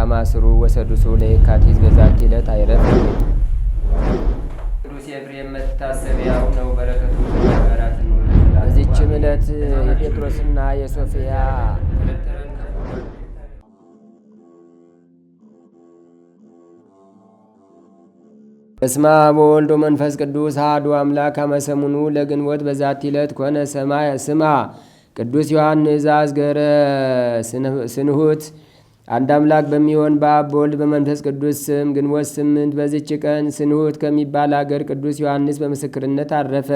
ከማስሩ ወሰዱሱ ለየካቲት በዛቲ ዕለት አይረፍ። ቅዱስ ኤፍሬም መታሰቢያው ነው። በረከቱ ጋራት ነው። በዚችም ዕለት የጴጥሮስና የሶፊያ በስመ አብ ወወልድ ወመንፈስ ቅዱስ አሐዱ አምላክ አመ ሰሙኑ ለግንቦት በዛቲ ዕለት ኮነ ሰማይ ስማ ቅዱስ ዮሐንስ አዝገረ ስንሁት። አንድ አምላክ በሚሆን በአብ በወልድ በመንፈስ ቅዱስ ስም ግንቦት 8 በዚች ቀን ስንሁት ከሚባል አገር ቅዱስ ዮሐንስ በምስክርነት አረፈ።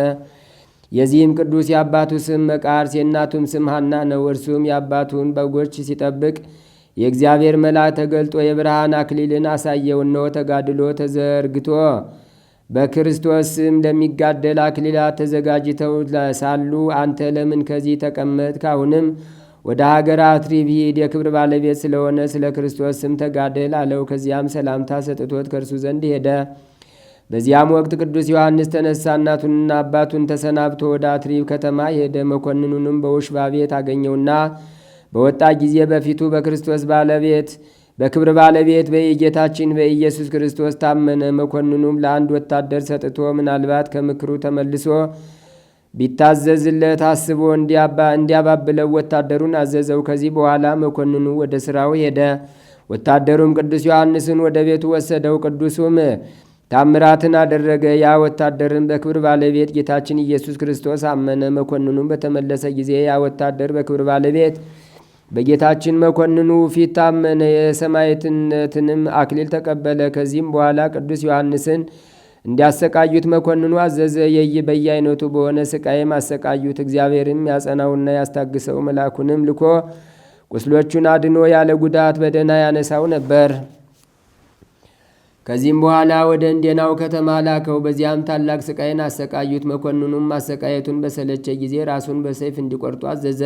የዚህም ቅዱስ የአባቱ ስም መቃርስ የእናቱም ስም ሐና ነው። እርሱም የአባቱን በጎች ሲጠብቅ የእግዚአብሔር መልአክ ተገልጦ የብርሃን አክሊልን አሳየው። እነሆ ተጋድሎ ተዘርግቶ በክርስቶስ ስም ለሚጋደል አክሊላት ተዘጋጅተው ሳሉ አንተ ለምን ከዚህ ተቀመጥክ? አሁንም ወደ ሀገር አትሪብ ሂድ፣ የክብር ባለቤት ስለሆነ ስለ ክርስቶስ ስም ተጋደል አለው። ከዚያም ሰላምታ ሰጥቶት ከእርሱ ዘንድ ሄደ። በዚያም ወቅት ቅዱስ ዮሐንስ ተነሳ፣ እናቱንና አባቱን ተሰናብቶ ወደ አትሪብ ከተማ ሄደ። መኮንኑንም በውሽባ ቤት አገኘውና በወጣ ጊዜ በፊቱ በክርስቶስ ባለቤት በክብር ባለቤት በጌታችን በኢየሱስ ክርስቶስ ታመነ። መኮንኑም ለአንድ ወታደር ሰጥቶ ምናልባት ከምክሩ ተመልሶ ቢታዘዝለት አስቦ እንዲያባብለው ወታደሩን አዘዘው። ከዚህ በኋላ መኮንኑ ወደ ሥራው ሄደ። ወታደሩም ቅዱስ ዮሐንስን ወደ ቤቱ ወሰደው። ቅዱሱም ታምራትን አደረገ። ያ ወታደርም በክብር ባለቤት ጌታችን ኢየሱስ ክርስቶስ አመነ። መኮንኑም በተመለሰ ጊዜ ያ ወታደር በክብር ባለቤት በጌታችን መኮንኑ ፊት ታመነ። የሰማዕትነትንም አክሊል ተቀበለ። ከዚህም በኋላ ቅዱስ ዮሐንስን እንዲያሰቃዩት መኮንኑ አዘዘ። በየአይነቱ በሆነ ስቃይም አሰቃዩት። እግዚአብሔርም ያጸናውና ያስታግሰው፣ መልአኩንም ልኮ ቁስሎቹን አድኖ ያለ ጉዳት በደህና ያነሳው ነበር። ከዚህም በኋላ ወደ እንዴናው ከተማ ላከው። በዚያም ታላቅ ስቃይን አሰቃዩት። መኮንኑም ማሰቃየቱን በሰለቸ ጊዜ ራሱን በሰይፍ እንዲቆርጡ አዘዘ።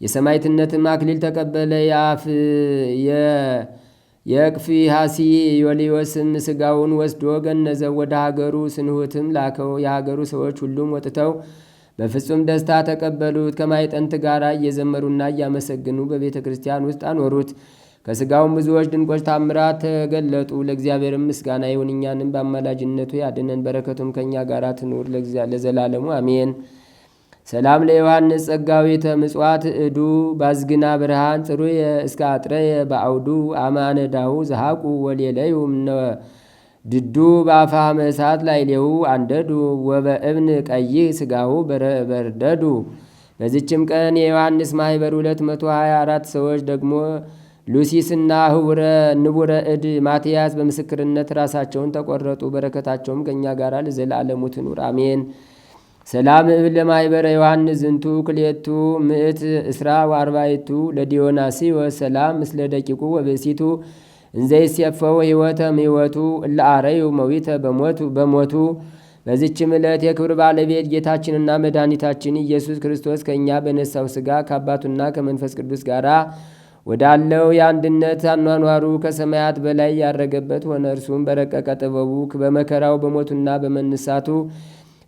የሰማዕትነትም አክሊል ተቀበለ። የእቅፊሐሲ ዮልዮስም ስጋውን ወስዶ ገነዘው። ወደ ሀገሩ ስንሁትም ላከው። የሀገሩ ሰዎች ሁሉም ወጥተው በፍጹም ደስታ ተቀበሉት። ከማይጠንት ጋር እየዘመሩና እያመሰግኑ በቤተ ክርስቲያን ውስጥ አኖሩት። ከስጋውም ብዙዎች ድንቆች ታምራት ተገለጡ። ለእግዚአብሔርም ምስጋና ይሁን፣ እኛንም በአማላጅነቱ ያድነን፣ በረከቱም ከእኛ ጋር ትኑር ለዘላለሙ አሜን። ሰላም ለዮሐንስ ጸጋዊተ ምጽዋት እዱ ባዝግና ብርሃን ጽሩየ እስከ አጥረየ በአውዱ አማነዳሁ ዘሃቁ ወሌለዩ ድዱ በአፋመ እሳት ላይሌሁ አንደዱ ወበእብን ቀይህ ስጋሁ በርደዱ። በዚችም ቀን የዮሐንስ ማኅበር 224 ሰዎች ደግሞ ሉሲስና ንቡረ እድ ማትያስ በምስክርነት ራሳቸውን ተቆረጡ። በረከታቸውም ከእኛ ጋር ለዘላለሙ ትኑር አሜን። ሰላም እብል ለማኅበረ ዮሐንስ ዝንቱ ክልኤቱ ምዕት እስራ ወአርባዕቱ ለዲዮናስዮስ ሰላም ምስለ ደቂቁ ወብእሲቱ እንዘይሴፈው ሕይወተም ሕይወቱ እለ አረዩ መዊተ በሞቱ። በዚችም ዕለት የክብር ባለቤት ጌታችንና መድኃኒታችን ኢየሱስ ክርስቶስ ከእኛ በነሳው ሥጋ ከአባቱና ከመንፈስ ቅዱስ ጋር ወዳለው የአንድነት አኗኗሩ ከሰማያት በላይ ያረገበት ሆነ። እርሱም በረቀቀ ጥበቡ በመከራው በሞቱና በመነሳቱ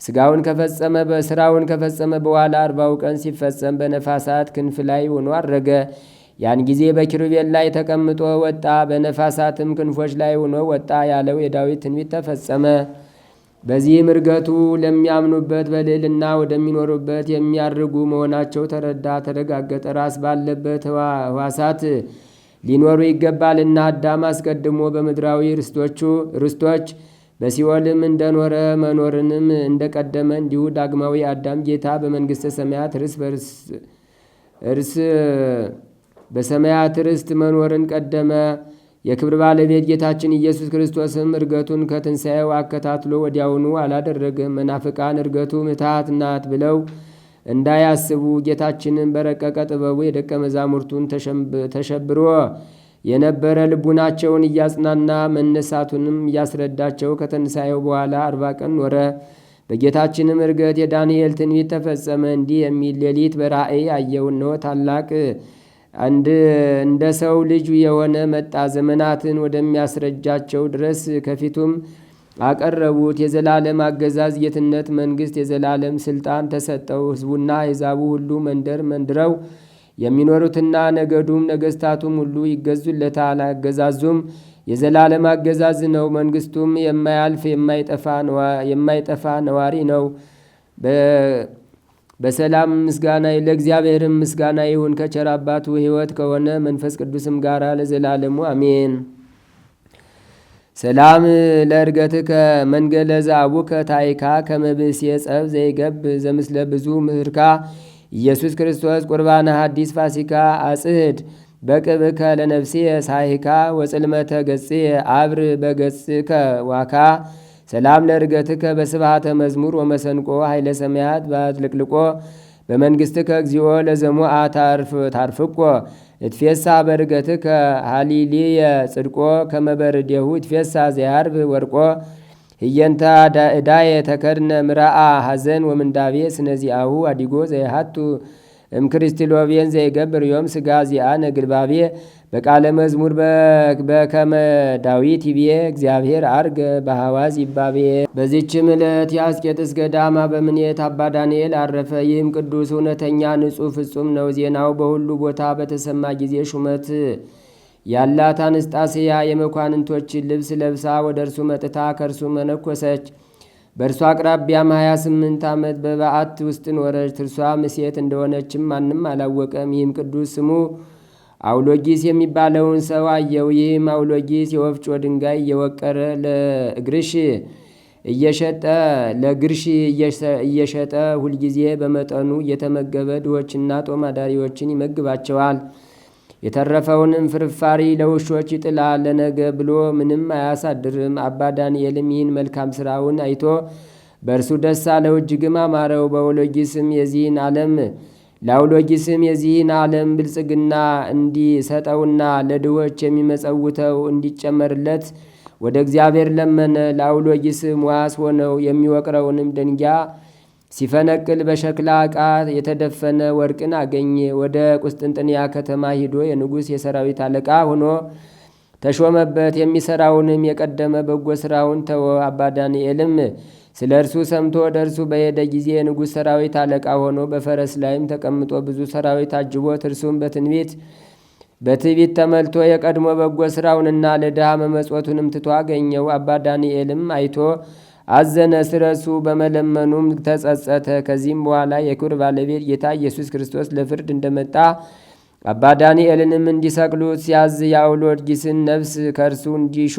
ስራውን ከፈጸመ በኋላ 40 ቀን ሲፈጸም በነፋሳት ክንፍ ላይ ሆኖ አረገ። ያን ጊዜ በኪሩቤል ላይ ተቀምጦ ወጣ፣ በነፋሳትም ክንፎች ላይ ሆኖ ወጣ ያለው የዳዊት ትንቢት ተፈጸመ። በዚህም እርገቱ ለሚያምኑበት በልዕልና ወደሚኖሩበት የሚያርጉ መሆናቸው ተረጋገጠ። ራስ ባለበት ሕዋሳት ሊኖሩ ይገባልና አዳም አስቀድሞ በምድራዊ ርስቶች በሲኦልም እንደኖረ መኖርንም እንደቀደመ እንዲሁ ዳግማዊ አዳም ጌታ በመንግሥተ ሰማያት በሰማያት ርስት መኖርን ቀደመ። የክብር ባለቤት ጌታችን ኢየሱስ ክርስቶስም እርገቱን ከትንሣኤው አከታትሎ ወዲያውኑ አላደረገም። መናፍቃን እርገቱ ምትሃት ናት ብለው እንዳያስቡ ጌታችንን በረቀቀ ጥበቡ የደቀ መዛሙርቱን ተሸብሮ የነበረ ልቡናቸውን እያጽናና መነሳቱንም እያስረዳቸው ከተንሣኤው በኋላ 40 ቀን ኖረ። በጌታችንም እርገት የዳንኤል ትንቢት ተፈጸመ። እንዲህ የሚል ሌሊት በራእይ አየሁ። እነሆ ታላቅ እንደ ሰው ልጅ የሆነ መጣ። ዘመናትን ወደሚያስረጃቸው ድረስ ከፊቱም አቀረቡት። የዘላለም አገዛዝ፣ ጌትነት፣ መንግሥት፣ የዘላለም ስልጣን ተሰጠው። ሕዝቡና አሕዛቡ ሁሉ መንደረው የሚኖሩትና ነገዱም ነገሥታቱም ሁሉ ይገዙለታል። አገዛዙም የዘላለም አገዛዝ ነው። መንግሥቱም የማያልፍ የማይጠፋ ነዋሪ ነው። በሰላም ምስጋና ለእግዚአብሔርም ምስጋና ይሁን ከቸር አባቱ ሕይወት ከሆነ መንፈስ ቅዱስም ጋር ለዘላለሙ አሜን። ሰላም ለእርገትከ መንገለ ዘአቡከ ታይካ ከመብእሴ ጸብ ዘይገብ ዘምስለ ብዙ ምህርካ ኢየሱስ ክርስቶስ ቁርባነ ሐዲስ ፋሲካ አጽህድ በቅብከ ለነፍሴ ሳይካ ወጽልመተ ገጽየ አብር በገጽከ ዋካ ሰላም ለእርገትከ በስብሃተ መዝሙር ወመሰንቆ ኃይለ ሰማያት ባትልቅልቆ በመንግሥትከ እግዚኦ ለዘሙአ ታርፍቆ እትፌሳ በርገትከ ሃሊልየ ጽድቆ ከመበርዴሁ እትፌሳ ዘያርብ ወርቆ ህየንታ እዳየ ተከድነ ምራአ ሐዘን ወምንዳቤ ስነዚአሁ አዲጎ ዘይሃቱ እምክርስቲሎቤን ዘይገብር ዮም ስጋ ዚአነ ግልባቤ በቃለ መዝሙር በከመ ዳዊት ይቤ እግዚአብሔር አርገ በሐዋዝ ይባቤ። በዚችም ዕለት የአስቄጥስ ገዳም አበምኔት አባ ዳንኤል አረፈ። ይህም ቅዱስ እውነተኛ ንጹሕ ፍጹም ነው። ዜናው በሁሉ ቦታ በተሰማ ጊዜ ሹመት ያላት አንስጣስያ የመኳንንቶችን ልብስ ለብሳ ወደ እርሱ መጥታ ከእርሱ መነኮሰች። በእርሷ አቅራቢያም 28 ዓመት በበዓት ውስጥ ኖረች። እርሷም ሴት እንደሆነችም ማንም አላወቀም። ይህም ቅዱስ ስሙ አውሎጊስ የሚባለውን ሰው አየው። ይህም አውሎጊስ የወፍጮ ድንጋይ እየወቀረ ለግርሽ እየሸጠ ሁልጊዜ በመጠኑ እየተመገበ ድሆችና ጦም አዳሪዎችን ይመግባቸዋል። የተረፈውንም ፍርፋሪ ለውሾች ይጥላል። ለነገ ብሎ ምንም አያሳድርም። አባ ዳንኤልም ይህን መልካም ሥራውን አይቶ በእርሱ ደስ አለው፣ እጅግም አማረው። ለአውሎጊስም የዚህን ዓለም ብልጽግና እንዲሰጠውና ለድሆች የሚመጸውተው እንዲጨመርለት ወደ እግዚአብሔር ለመነ። ለአውሎጊስም ዋስ ሆነው የሚወቅረውንም ድንጋይ ሲፈነቅል በሸክላ ዕቃ የተደፈነ ወርቅን አገኘ። ወደ ቁስጥንጥንያ ከተማ ሂዶ የንጉሥ የሰራዊት አለቃ ሆኖ ተሾመበት። የሚሠራውንም የቀደመ በጎ ሥራውን ተወ። አባ ዳንኤልም ስለ እርሱ ሰምቶ ወደ እርሱ በሄደ ጊዜ የንጉሥ ሰራዊት አለቃ ሆኖ በፈረስ ላይም ተቀምጦ ብዙ ሰራዊት አጅቦት እርሱም በትዕቢት ተመልቶ የቀድሞ በጎ ሥራውንና ለድሃ መመጽወቱንም ትቶ አገኘው። አባ ዳንኤልም አይቶ አዘነ፣ ስለሱ በመለመኑም ተጸጸተ። ከዚህም በኋላ የክብር ባለቤት ጌታ ኢየሱስ ክርስቶስ ለፍርድ እንደመጣ አባ ዳንኤልንም እንዲሰቅሉት ሲያዝ የአውሎጊስን ነፍስ ከእርሱ እንዲሹ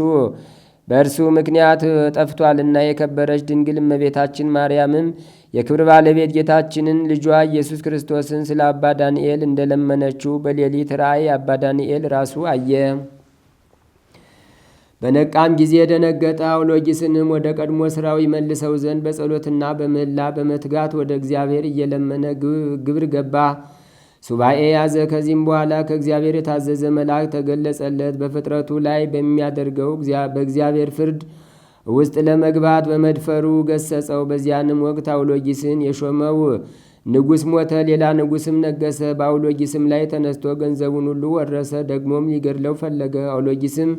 በእርሱ ምክንያት ጠፍቷልና የከበረች ድንግል እመቤታችን ማርያምም የክብር ባለቤት ጌታችንን ልጇ ኢየሱስ ክርስቶስን ስለ አባ ዳንኤል እንደለመነችው በሌሊት ራእይ አባ ዳንኤል ራሱ አየ። በነቃም ጊዜ ደነገጠ። አውሎጊስንም ወደ ቀድሞ ሥራው ይመልሰው ዘንድ በጸሎትና በምህላ በመትጋት ወደ እግዚአብሔር እየለመነ ግብር ገባ፣ ሱባኤ ያዘ። ከዚህም በኋላ ከእግዚአብሔር የታዘዘ መልአክ ተገለጸለት። በፍጥረቱ ላይ በሚያደርገው በእግዚአብሔር ፍርድ ውስጥ ለመግባት በመድፈሩ ገሰጸው። በዚያንም ወቅት አውሎጊስን የሾመው ንጉሥ ሞተ፣ ሌላ ንጉሥም ነገሰ። በአውሎጊስም ላይ ተነስቶ ገንዘቡን ሁሉ ወረሰ። ደግሞም ሊገድለው ፈለገ። አውሎጊስም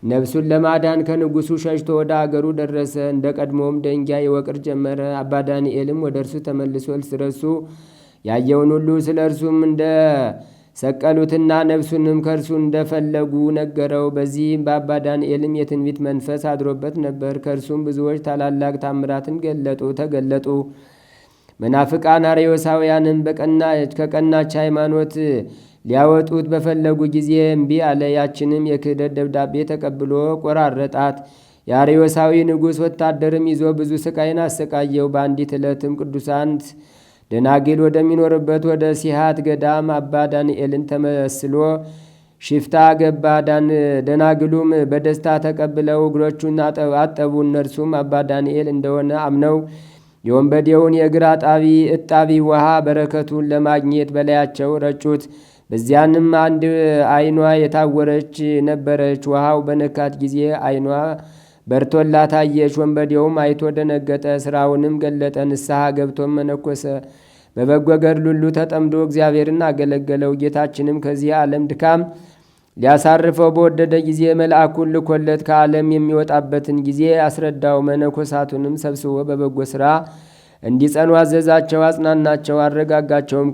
ነፍሱን ለማዳን ከንጉሡ ሸሽቶ ወደ አገሩ ደረሰ። እንደ ቀድሞም ደንጊያ ይወቅር ጀመረ። አባ ዳንኤልም ወደ እርሱ ተመልሶ ስለሱ ያየውን ሁሉ ስለ እርሱም እንደ ሰቀሉትና ነፍሱንም ከእርሱ እንደፈለጉ ነገረው። በዚህም በአባ ዳንኤልም የትንቢት መንፈስ አድሮበት ነበር። ከእርሱም ብዙዎች ታላላቅ ታምራትን ተገለጡ። መናፍቃን አርዮሳውያንም ከቀናች ሃይማኖት ሊያወጡት በፈለጉ ጊዜ እምቢ አለ። ያችንም የክህደት ደብዳቤ ተቀብሎ ቆራረጣት። የአርዮሳዊ ንጉሥ ወታደርም ይዞ ብዙ ስቃይን አሰቃየው። በአንዲት ዕለትም ቅዱሳን ደናግል ወደሚኖርበት ወደ ሲሃት ገዳም አባ ዳንኤልን ተመስሎ ሽፍታ ገባ። ደናግሉም በደስታ ተቀብለው እግሮቹን አጠቡ። እነርሱም አባ ዳንኤል እንደሆነ አምነው የወንበዴውን የእግር እጣቢ ውሃ በረከቱን ለማግኘት በላያቸው ረጩት። በዚያንም አንድ ዓይኗ የታወረች ነበረች። ውሃው በነካት ጊዜ ዓይኗ በርቶላት አየች። ወንበዴውም አይቶ ደነገጠ፣ ስራውንም ገለጠ። ንስሐ ገብቶም መነኮሰ። በበጎ ገድል ሁሉ ተጠምዶ እግዚአብሔርን አገለገለው። ጌታችንም ከዚህ ዓለም ድካም ሊያሳርፈው በወደደ ጊዜ መልአኩን ልኮለት ከዓለም የሚወጣበትን ጊዜ አስረዳው። መነኮሳቱንም ሰብስቦ በበጎ ሥራ እንዲጸኑ አዘዛቸው፣ አጽናናቸው፣ አረጋጋቸውም።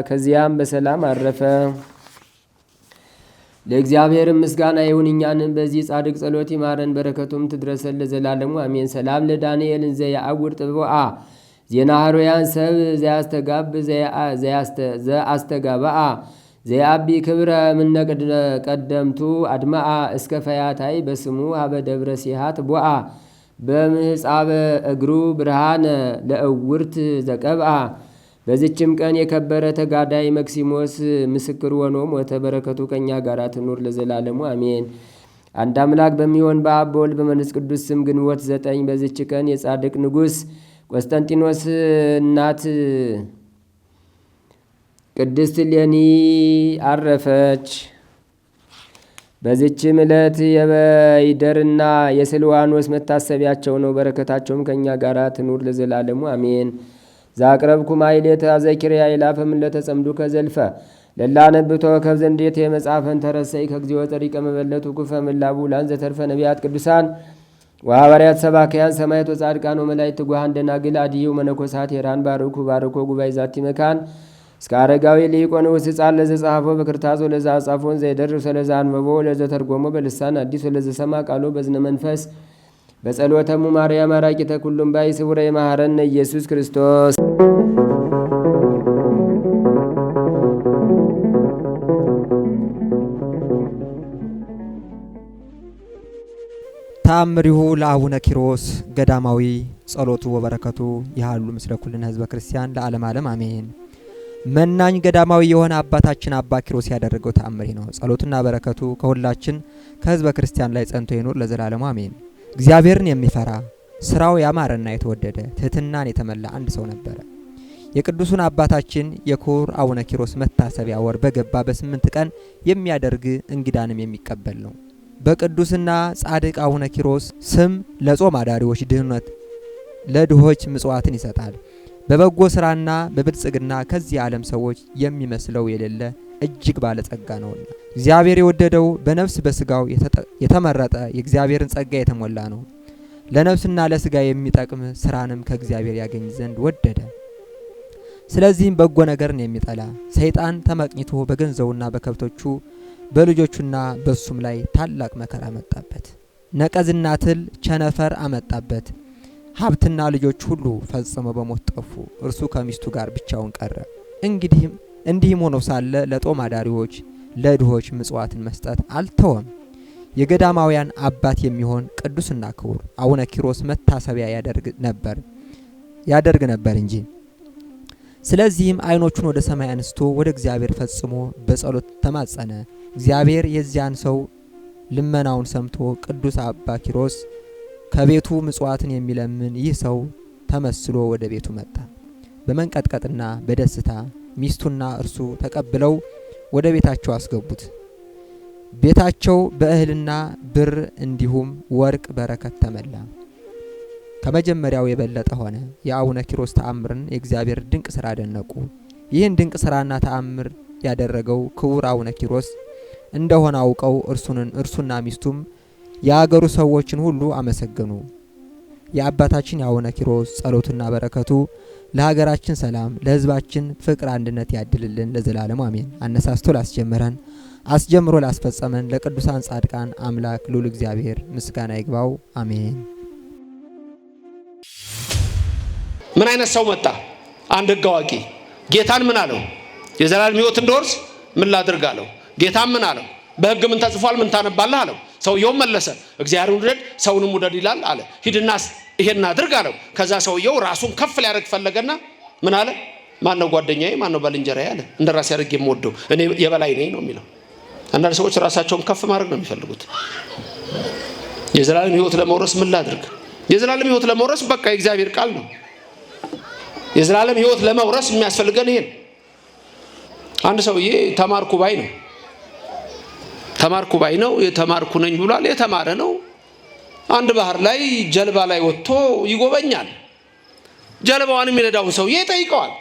ከዚያም በሰላም አረፈ። ለእግዚአብሔር ምስጋና ይሁን። እኛንም በዚህ ጻድቅ ጸሎት ይማረን፣ በረከቱም ትድረሰን ለዘላለሙ አሜን። ሰላም ለዳንኤል እንዘ ያዕውር ጥብአ ዜና ሀሮያን ሰብ ዘያስተጋብ ዘአስተጋባአ ዘያቢ ክብረ ምነ ቀደምቱ አድማአ እስከ ፈያታይ በስሙ ሀበ ደብረ ሲሃት ቦአ በምህፃበ እግሩ ብርሃነ ለእውርት ዘቀብአ። በዚችም ቀን የከበረ ተጋዳይ መክሲሞስ ምስክር ሆኖ ሞተ። በረከቱ ከእኛ ጋር ትኑር ለዘላለሙ አሜን። አንድ አምላክ በሚሆን በአብ በወልድ በመንፈስ ቅዱስ ስም ግንቦት 9 በዚች ቀን የጻድቅ ንጉሥ ቆስጠንጢኖስ እናት ቅድስት እሌኒ አረፈች። በዚችም ዕለት የበይደርና የስልዋኖስ መታሰቢያቸው ነው። በረከታቸውም ከእኛ ጋር ትኑር ለዘላለሙ አሜን። ዛቅረብኩ ማይሌተ አዘኪርያ ይላፈም ለተጸምዱ ከዘልፈ ለላነብቶ ከብዘንዴት የመጽሐፈን ተረሰይ ከግዚኦ ጠሪቀ መበለቱ ኩፈ ምላቡ ላን ዘተርፈ ነቢያት ቅዱሳን ወሐዋርያት ሰባክያን ሰማዕታት ወጻድቃን ወመላእክት ትጉሃን ደናግል አድዩ መነኮሳት ሄራን ባርኩ ባርኮ ጉባኤ ዛቲ መካን እስከ አረጋዊ ሊቆን ውስጥ ጻለ ዘጻፎ በክርታስ ወለዛ ጻፎን ዘይደርስ ወለዛ አንበቦ ወለዛ ተርጎሞ በልሳን አዲስ ወለዛ ሰማ ቃሉ በዝነ መንፈስ በጸሎተሙ ማርያም አራቂተ ኩሉም ባይ ስውረ የማህረነ ኢየሱስ ክርስቶስ። ተአምሪሁ ለአቡነ ኪሮስ ገዳማዊ ጸሎቱ ወበረከቱ ያህሉ ምስለ ኩልነ ህዝበ ክርስቲያን ለዓለም ዓለም አሜን። መናኝ ገዳማዊ የሆነ አባታችን አባ ኪሮስ ያደረገው ተአምሪ ነው። ጸሎቱና በረከቱ ከሁላችን ከህዝበ ክርስቲያን ላይ ጸንቶ ይኑር ለዘላለሙ አሜን። እግዚአብሔርን የሚፈራ ስራው ያማረና የተወደደ ትህትናን የተመላ አንድ ሰው ነበረ። የቅዱሱን አባታችን የክቡር አቡነ ኪሮስ መታሰቢያ ወር በገባ በ8 ቀን የሚያደርግ እንግዳንም የሚቀበል ነው። በቅዱስና ጻድቅ አቡነ ኪሮስ ስም ለጾም አዳሪዎች ድህነት፣ ለድሆች ምጽዋትን ይሰጣል። በበጎ ስራና በብልጽግና ከዚህ ዓለም ሰዎች የሚመስለው የሌለ እጅግ ባለጸጋ ነውና እግዚአብሔር የወደደው በነፍስ በስጋው የተመረጠ የእግዚአብሔርን ጸጋ የተሞላ ነው። ለነፍስና ለስጋ የሚጠቅም ስራንም ከእግዚአብሔር ያገኝ ዘንድ ወደደ። ስለዚህም በጎ ነገርን የሚጠላ ሰይጣን ተመቅኝቶ በገንዘቡና በከብቶቹ በልጆቹና በሱም ላይ ታላቅ መከራ አመጣበት። ነቀዝና ትል ቸነፈር አመጣበት። ሀብትና ልጆች ሁሉ ፈጽሞ በሞት ጠፉ። እርሱ ከሚስቱ ጋር ብቻውን ቀረ። እንዲህም ሆኖ ሳለ ለጦም አዳሪዎች ለድሆች ምጽዋትን መስጠት አልተወም። የገዳማውያን አባት የሚሆን ቅዱስና ክቡር አቡነ ኪሮስ መታሰቢያ ያደርግ ነበር እንጂ። ስለዚህም ዓይኖቹን ወደ ሰማይ አንስቶ ወደ እግዚአብሔር ፈጽሞ በጸሎት ተማጸነ። እግዚአብሔር የዚያን ሰው ልመናውን ሰምቶ ቅዱስ አባ ኪሮስ ከቤቱ ምጽዋትን የሚለምን ይህ ሰው ተመስሎ ወደ ቤቱ መጣ። በመንቀጥቀጥና በደስታ ሚስቱና እርሱ ተቀብለው ወደ ቤታቸው አስገቡት። ቤታቸው በእህልና ብር እንዲሁም ወርቅ በረከት ተመላ። ከመጀመሪያው የበለጠ ሆነ። የአቡነ ኪሮስ ተአምርን የእግዚአብሔር ድንቅ ሥራ አደነቁ። ይህን ድንቅ ሥራና ተአምር ያደረገው ክቡር አቡነ ኪሮስ እንደሆነ አውቀው እርሱና ሚስቱም የአገሩ ሰዎችን ሁሉ አመሰገኑ። የአባታችን የአቡነ ኪሮስ ጸሎትና በረከቱ ለሀገራችን ሰላም፣ ለሕዝባችን ፍቅር፣ አንድነት ያድልልን ለዘላለሙ አሜን። አነሳስቶ ላስጀመረን አስጀምሮ ላስፈጸመን ለቅዱሳን ጻድቃን አምላክ ልዑል እግዚአብሔር ምስጋና ይግባው አሜን። ምን አይነት ሰው መጣ? አንድ ሕግ አዋቂ ጌታን ምን አለው? የዘላለም ሕይወት እንድወርስ ምን ላድርግ አለው። ጌታን ምን አለው? በሕግ ምን ተጽፏል? ምን ታነባለህ አለው። ሰውየውም መለሰ እግዚአብሔርን ውደድ ሰውንም ውደድ ይላል አለ። ሂድና ይሄን አድርግ አለው። ከዛ ሰውየው ራሱን ከፍ ሊያደርግ ፈለገና ምን አለ? ማን ነው ጓደኛዬ? ማን ነው ባልንጀራዬ አለ። እንደ ራሴ አድርጌ የምወደው እኔ የበላይ ነኝ ነው የሚለው። አንዳንድ ሰዎች ራሳቸውን ከፍ ማድረግ ነው የሚፈልጉት። የዘላለም ሕይወት ለመውረስ ምን ላድርግ? የዘላለም ሕይወት ለመውረስ በቃ የእግዚአብሔር ቃል ነው። የዘላለም ሕይወት ለመውረስ የሚያስፈልገን ይሄን። አንድ ሰውዬ ተማርኩ ባይ ነው የተማርኩ ነኝ ብሏል። የተማረ ነው። አንድ ባህር ላይ ጀልባ ላይ ወጥቶ ይጎበኛል። ጀልባዋን የሚነዳውን ሰውዬ ይጠይቀዋል።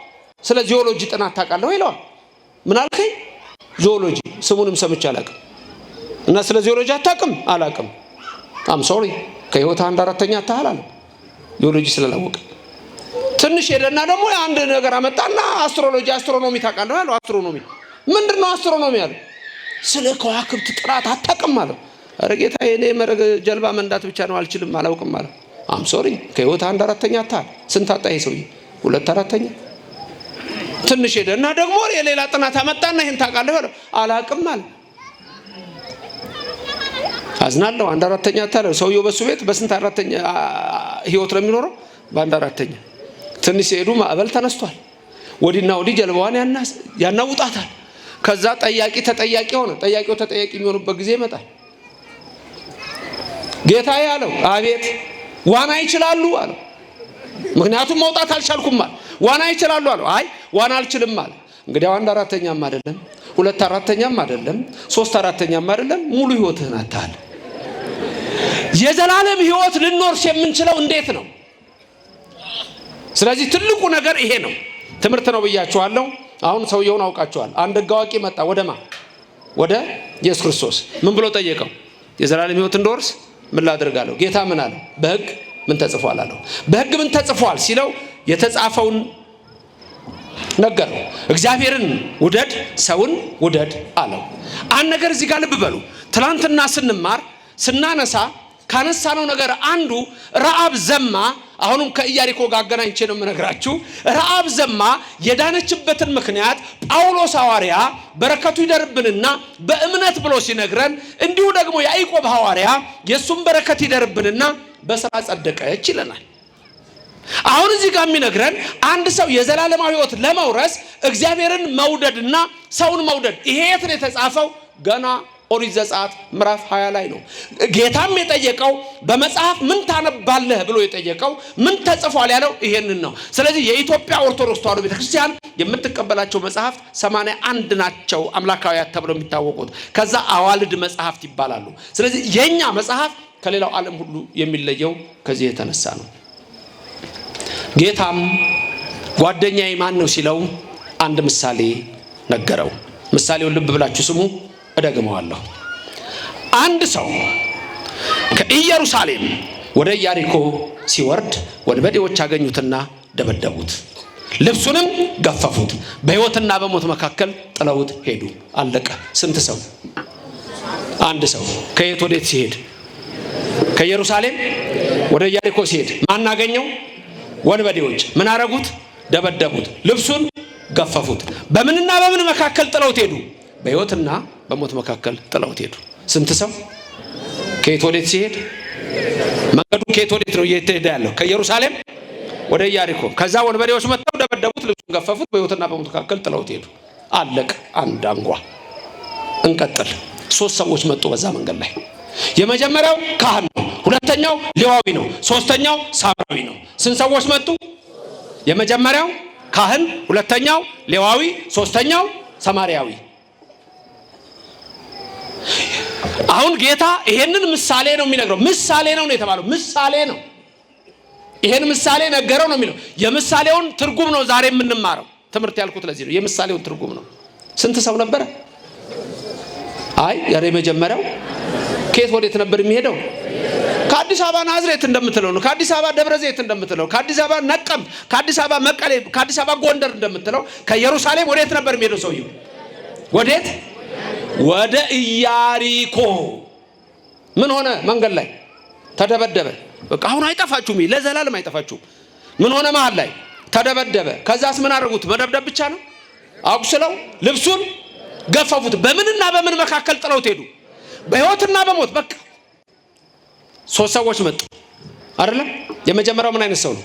ስለ ጂኦሎጂ ጥናት ታውቃለህ ይለዋል። ምን አልከኝ? ጂኦሎጂ ስሙንም ሰምቼ አላውቅም። እና ስለ ጂኦሎጂ አታውቅም? አላውቅም። አም ሶሪ ከህይወት 1/4 አታህል አለ። ጂኦሎጂ ስላላወቀ ትንሽ ሄደና ደግሞ አንድ ነገር አመጣና አስትሮኖሚ ታውቃለህ አለው። አስትሮኖሚ ምንድነው አስትሮኖሚ አለው። ስለ ከዋክብት ጥራት አታውቅም አለው። ኧረ ጌታዬ እኔ ጀልባ መንዳት ብቻ ነው አልችልም አላውቅም አለው። አም ሶሪ ከህይወት 1/4 አታል ስንት አጣ ይሄ ሰውዬ 2/4። ትንሽ ሄደና ደግሞ የሌላ ጥናት አመጣና ይሄን ታውቃለህ አለው። አላውቅም አለ። አዝናለሁ 1/4 አታል ሰውዬው በሱ ቤት በስንት 1/4 ህይወት ነው የሚኖረው? በ1/4። ትንሽ ሄዱ ማዕበል ተነስቷል። ወዲና ወዲ ጀልባዋን ያናውጣታል። ከዛ ጠያቂ ተጠያቂ ሆነ። ጠያቂው ተጠያቂ የሚሆንበት ጊዜ ይመጣል። ጌታዬ አለው አቤት ዋና ይችላሉ አለው። ምክንያቱም መውጣት አልቻልኩም አለ። ዋና ይችላሉ አለው። አይ ዋና አልችልም አለ። እንግዲህ 1/4ኛም አይደለም 2/4ኛም አይደለም 3/4ኛም አይደለም ሙሉ ህይወትህን አታል። የዘላለም ህይወት ልንኖርስ የምንችለው እንዴት ነው? ስለዚህ ትልቁ ነገር ይሄ ነው። ትምህርት ነው ብያችኋለሁ። አሁን ሰውየውን አውቃችኋል። አንድ ሕግ አዋቂ መጣ ወደ ኢየሱስ ክርስቶስ ምን ብሎ ጠየቀው? የዘላለም ህይወት እንድወርስ ምን ላድርጋለሁ? ጌታ ምን አለው? በሕግ ምን ተጽፏል አለው። በሕግ ምን ተጽፏል ሲለው የተጻፈውን ነገረው። እግዚአብሔርን ውደድ ሰውን ውደድ አለው። አንድ ነገር እዚህ ጋር ልብ በሉ። ትናንትና ስናነሳ ካነሳነው ነገር አንዱ ረዓብ ዘማ። አሁንም ከኢያሪኮ ጋር አገናኝቼ ነው የምነግራችሁ። ረዓብ ዘማ የዳነችበትን ምክንያት ጳውሎስ ሐዋርያ በረከቱ ይደርብንና በእምነት ብሎ ሲነግረን፣ እንዲሁ ደግሞ ያዕቆብ ሐዋርያ የሱም በረከት ይደርብንና በሥራ ጸደቀች ይለናል። አሁን እዚህ ጋር የሚነግረን አንድ ሰው የዘላለማዊ ህይወት ለመውረስ እግዚአብሔርን መውደድና ሰውን መውደድ ይሄ የት ነው የተጻፈው? ገና ኦሪት ዘጸአት ምዕራፍ 20 ላይ ነው። ጌታም የጠየቀው በመጽሐፍ ምን ታነባለህ ብሎ የጠየቀው ምን ተጽፏል ያለው ይሄንን ነው። ስለዚህ የኢትዮጵያ ኦርቶዶክስ ተዋሕዶ ቤተክርስቲያን የምትቀበላቸው መጽሐፍት 81 ናቸው አምላካውያት ተብለው የሚታወቁት። ከዛ አዋልድ መጽሐፍት ይባላሉ። ስለዚህ የኛ መጽሐፍ ከሌላው ዓለም ሁሉ የሚለየው ከዚህ የተነሳ ነው። ጌታም ጓደኛዬ ማን ነው ሲለው አንድ ምሳሌ ነገረው። ምሳሌውን ልብ ብላችሁ ስሙ፣ እደግመዋለሁ። አንድ ሰው ከኢየሩሳሌም ወደ ኢያሪኮ ሲወርድ ወንበዴዎች አገኙትና ደበደቡት፣ ልብሱንም ገፈፉት፣ በሕይወትና በሞት መካከል ጥለውት ሄዱ። አለቀ። ስንት ሰው? አንድ ሰው። ከየት ወዴት ሲሄድ? ከኢየሩሳሌም ወደ ኢያሪኮ ሲሄድ ማን አገኘው? ወንበዴዎች። ምን አረጉት? ደበደቡት፣ ልብሱን ገፈፉት። በምንና በምን መካከል ጥለውት ሄዱ? በሕይወትና በሞት መካከል ጥለውት ሄዱ። ስንት ሰው? ከየት ወዴት ሲሄድ? መንገዱ ከየት ወዴት ነው እየተሄደ ያለው? ከኢየሩሳሌም ወደ ኢያሪኮ። ከዛ ወንበዴዎች መጥተው ደበደቡት፣ ልብሱን ገፈፉት፣ በሕይወትና በሞት መካከል ጥለውት ሄዱ። አለቀ። አንድ አንጓ። እንቀጥል። 3 ሰዎች መጡ በዛ መንገድ ላይ። የመጀመሪያው ካህን ነው፣ ሁለተኛው ሌዋዊ ነው፣ ሶስተኛው ሳምራዊ ነው። ስንት ሰዎች መጡ? የመጀመሪያው ካህን፣ ሁለተኛው ሌዋዊ፣ ሶስተኛው ሰማርያዊ። አሁን ጌታ ይሄንን ምሳሌ ነው የሚነግረው። ምሳሌ ነው የተባለው፣ ምሳሌ ነው። ይሄን ምሳሌ ነገረው ነው የሚለው። የምሳሌውን ትርጉም ነው ዛሬ የምንማረው። ትምህርት ያልኩት ለዚህ ነው። የምሳሌውን ትርጉም ነው። ስንት ሰው ነበረ? አይ ያሬ መጀመሪያው ከየት ወዴት ነበር የሚሄደው? ከአዲስ አበባ ናዝሬት እንደምትለው ነው። ከአዲስ አበባ ደብረ ዘይት እንደምትለው፣ ከአዲስ አበባ ነቀምት፣ ከአዲስ አበባ መቀሌ፣ ከአዲስ አበባ ጎንደር እንደምትለው ከኢየሩሳሌም ወዴት ነበር የሚሄደው ሰውየው? ወዴት? ወደ ኢያሪኮ። ምን ሆነ? መንገድ ላይ ተደበደበ። በቃ አሁን አይጠፋችሁም፣ ለዘላለም አይጠፋችሁም። ምን ሆነ? መሃል ላይ ተደበደበ። ከዛስ ምን አደረጉት? መደብደብ ብቻ ነው። አቁስለው ልብሱን ገፈፉት። በምንና በምን መካከል ጥለውት ሄዱ? በሕይወትና በሞት። በቃ 3 ሰዎች መጡ አይደለም? የመጀመሪያው ምን አይነት ሰው ነው?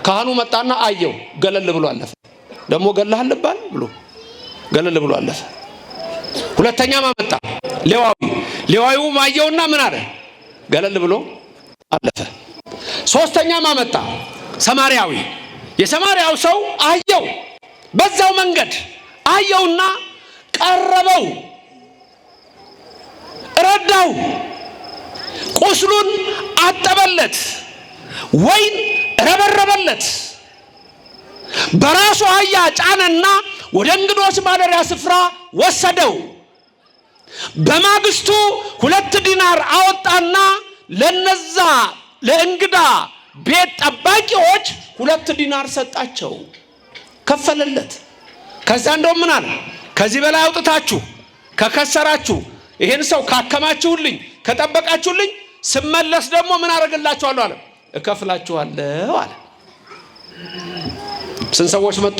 ካህኑ መጣና አየው፣ ገለል ብሎ አለፈ። ደግሞ ገለሃል ልባል ብሎ ገለል ብሎ አለፈ። ሁለተኛ መጣ ሌዋዊው አየውና ምን አለ? ገለል ብሎ አለፈ። ሶስተኛ መጣ ሰማርያዊ። የሰማርያው ሰው አየው፣ በዛው መንገድ አየውና ቀረበው፣ ረዳው፣ ቁስሉን አጠበለት፣ ወይን ረበረበለት፣ በራሱ አህያ ጫነና ወደ እንግዶች ማደሪያ ስፍራ ወሰደው። በማግስቱ 2 ዲናር አወጣና ለነዛ ለእንግዳ ቤት ጠባቂዎች 2 ዲናር ሰጣቸው፣ ከፈለለት። ከዛ እንደው ምን አለ? ከዚህ በላይ አውጥታችሁ ከከሰራችሁ ይሄን ሰው ካከማችሁልኝ ከጠበቃችሁልኝ ስመለስ ደግሞ ምን አደርግላችኋለሁ አለ? እከፍላችኋለሁ አለ። ስንት ሰዎች መጡ?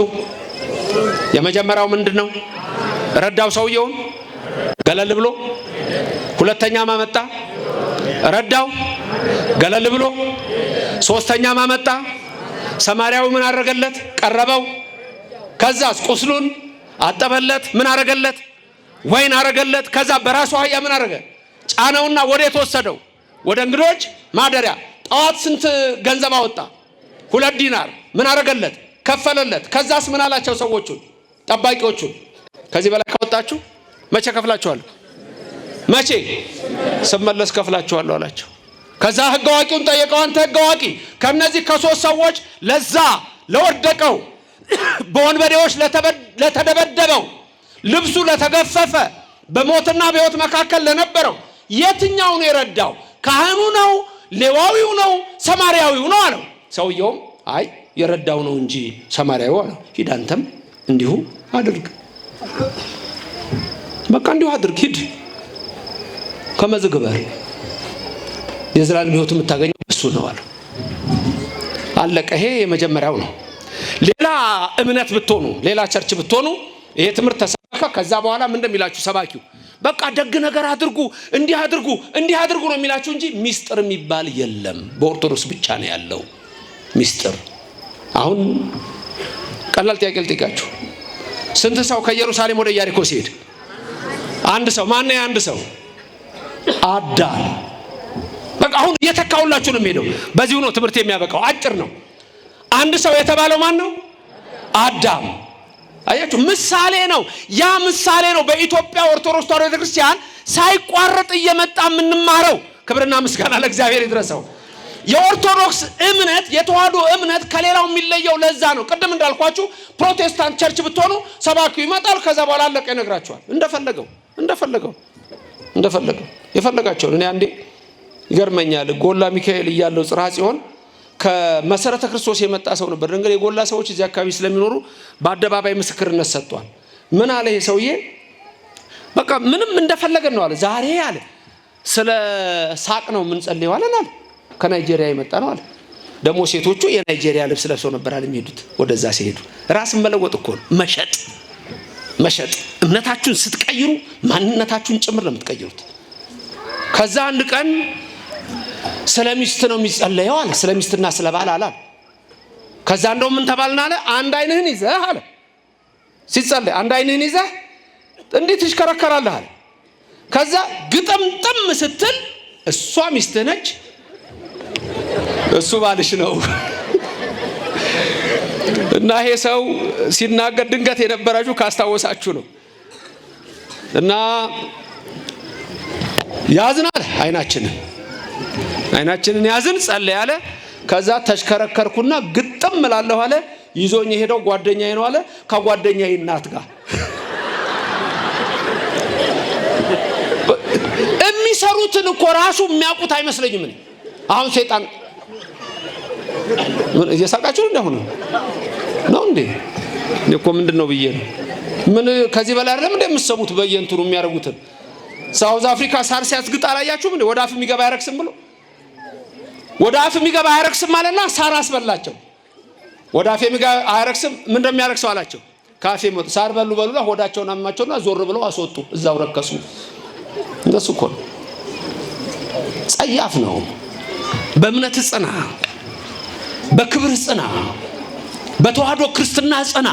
የመጀመሪያው ምንድነው? ረዳው ሰውየውን ገለል ብሎ። ሁለተኛ ማመጣ? ረዳው ገለል ብሎ። ሶስተኛ ማመጣ? ሰማርያው ምን አደረገለት? ቀረበው። ከዛስ ቁስሉን አጠበለት። ምን አደረገለት? ወይን አደረገለት። ከዛ በራሱ አህያ ምን አደረገ? ጫነውና ወዴት ወሰደው? ወደ እንግዶች ማደሪያ። ጠዋት ስንት ገንዘብ አወጣ? 2 ዲናር። ምን አደረገለት? ከፈለለት። ከዛስ ምን አላቸው ሰዎቹን ጠባቂዎቹን? ከዚህ በላይ ካወጣችሁ መቼ ከፍላችኋለሁ? መቼ? ስመለስ ከፍላችኋለሁ አላቸው። ከዛ ሕግ አዋቂውን ጠየቀው። አንተ ሕግ አዋቂ ከነዚህ ከ3 ሰዎች ለዛ ለወደቀው በወንበዴዎች ለተደበደበው ልብሱ ለተገፈፈ በሞትና በሕይወት መካከል ለነበረው የትኛው ነው የረዳው? ካህኑ ነው? ሌዋዊው ነው? ሰማርያዊው ነው አለው። ሰውየውም አይ የረዳው ነው እንጂ ሰማርያዊው አለው። ሂድ አንተም እንዲሁ አድርግ። በቃ እንዲሁ አድርግ፣ ሂድ ከመዝግበር የዘላለም ሕይወት የምታገኘው እሱ ነው አለው። አለቀ። ይሄ የመጀመሪያው ነው። ሌላ እምነት ብትሆኑ፣ ሌላ ቸርች ብትሆኑ ይሄ ትምህርት ተሰበከ። ከዛ በኋላ ምን እንደሚላችሁ ሰባኪው በቃ ደግ ነገር አድርጉ፣ እንዲህ አድርጉ፣ እንዲህ አድርጉ ነው የሚላችሁ እንጂ ሚስጥር የሚባል የለም። በኦርቶዶክስ ብቻ ነው ያለው ሚስጥር። አሁን ቀላል ጥያቄ ልጠይቃችሁ። ስንት ሰው ከኢየሩሳሌም ወደ ኢያሪኮ ሲሄድ? አንድ ሰው። ማን ነው አንድ ሰው? አዳም። በቃ አሁን እየተካውላችሁ ነው የሚሄደው። በዚሁ ነው ትምህርት የሚያበቃው። አጭር ነው። አንድ ሰው የተባለው ማን ነው? አዳም። አያችሁ፣ ምሳሌ ነው። ያ ምሳሌ ነው በኢትዮጵያ ኦርቶዶክስ ተዋሕዶ ቤተክርስቲያን ሳይቋረጥ እየመጣ የምንማረው። ክብርና ምስጋና ለእግዚአብሔር ይድረሰው። የኦርቶዶክስ እምነት የተዋሕዶ እምነት ከሌላው የሚለየው ለዛ ነው። ቅድም እንዳልኳችሁ ፕሮቴስታንት ቸርች ብትሆኑ ሰባኪው ይመጣል፣ ከዛ በኋላ አለቀ ይነግራችኋል። እንደፈለገው የፈለጋቸውን። እኔ አንዴ ይገርመኛል፣ ጎላ ሚካኤል እያለው ጽርሐ ጽዮን ከመሰረተ ክርስቶስ የመጣ ሰው ነበር። እንግዲህ የጎላ ሰዎች እዚህ አካባቢ ስለሚኖሩ በአደባባይ ምስክርነት ሰጥቷል። ምን አለ ይሄ ሰውዬ? በቃ ምንም እንደፈለገን ነው አለ። ዛሬ አለ ስለ ሳቅ ነው የምንጸልየው አለ። ከናይጄሪያ የመጣ ነው አለ። ደግሞ ሴቶቹ የናይጄሪያ ልብስ ለብሰው ነበር አለ የሚሄዱት። ወደዛ ሲሄዱ ራስን መለወጥ እኮ ነው፣ መሸጥ። እምነታችሁን ስትቀይሩ ማንነታችሁን ጭምር ነው የምትቀይሩት። ከዛ አንድ ቀን ስለ ሚስት ነው የሚጸለየው አለ። ስለ ሚስትና ስለ ባል አለ። ከዛ እንደው ምን ተባልና አለ? አንድ አይንህን ይዘህ አለ ሲጸለይ፣ አንድ አይንህን ይዘህ እንዴት ትሽከረከራለህ አለ። ከዛ ግጥምጥም ስትል እሷ ሚስትህ ነች፣ እሱ ባልሽ ነው። እና ይሄ ሰው ሲናገር ድንገት የነበራችሁ ካስታወሳችሁ ነው። እና ያዝናል አይናችንን ያዝን ጸለይ አለ። ከዛ ተሽከረከርኩና ግጥም እላለሁ አለ። ይዞኝ የሄደው ጓደኛዬ ነው አለ። ከጓደኛዬ እናት ጋር የሚሰሩትን እኮ ራሱ የሚያውቁት አይመስለኝም። አሁን ሰይጣን እየሳቃችሁ እንደሆነ ነው እንዴ? እኮ ምንድነው ብዬ ነው። ምን ከዚህ በላይ አይደለም እንደ የምትሰሙት በየእንትኑ የሚያደርጉትን። ሳውዝ አፍሪካ ሳር ሲያስግጥ አላያችሁም እንዴ? ወደ አፍ የሚገባ አያረክስም ብሎ ወደ አፍ የሚገባ አያረክስም ማለትና ሳር አስበላቸው። ወደ አፍ የሚገባ አያረክስም ምን እንደሚያረክሰው አላቸው። ካፌ ሞት ሳር በሉና ሆዳቸውን አመማቸውና ዞር ብለው አስወጡ። እዛው ረከሱ። እንደሱ እኮ ነው። ጸያፍ ነው። በእምነት ጽና፣ በክብር ጽና፣ በተዋህዶ ክርስትና ጽና።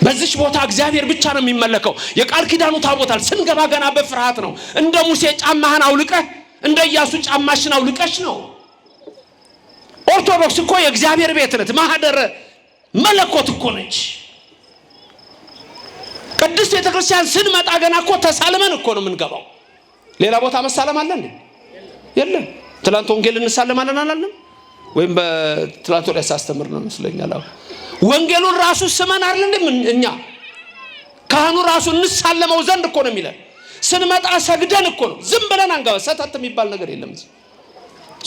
በዚህ ቦታ እግዚአብሔር ብቻ ነው የሚመለከው። የቃል ኪዳኑ ታቦታል ስንገባ ገና በፍርሃት ነው። እንደ ሙሴ ጫማህን አውልቀህ እንደ ኢያሱ ጫማሽን አውልቀሽ ነው። ኦርቶዶክስ እኮ የእግዚአብሔር ቤት ነች። ማህደረ መለኮት እኮ ነች። ቅድስት ቤተክርስቲያን ስንመጣ ገና እኮ ተሳልመን እኮ ነው የምንገባው። ሌላ ቦታ መሳለም አለ እንዴ? የለም። ትላንት ወንጌል እንሳለማለን አላለም? ወይም በትላንት ወዲያ ሳስተምር ነው መስለኛል። ወንጌሉን ራሱ ስመን አይደል እንዴ? እኛ ካህኑ ራሱ እንሳለመው ዘንድ እኮ ነው የሚለን። ስንመጣ ሰግደን እኮ ነው። ዝም ብለን አንገባ። ሰተት የሚባል ነገር የለም።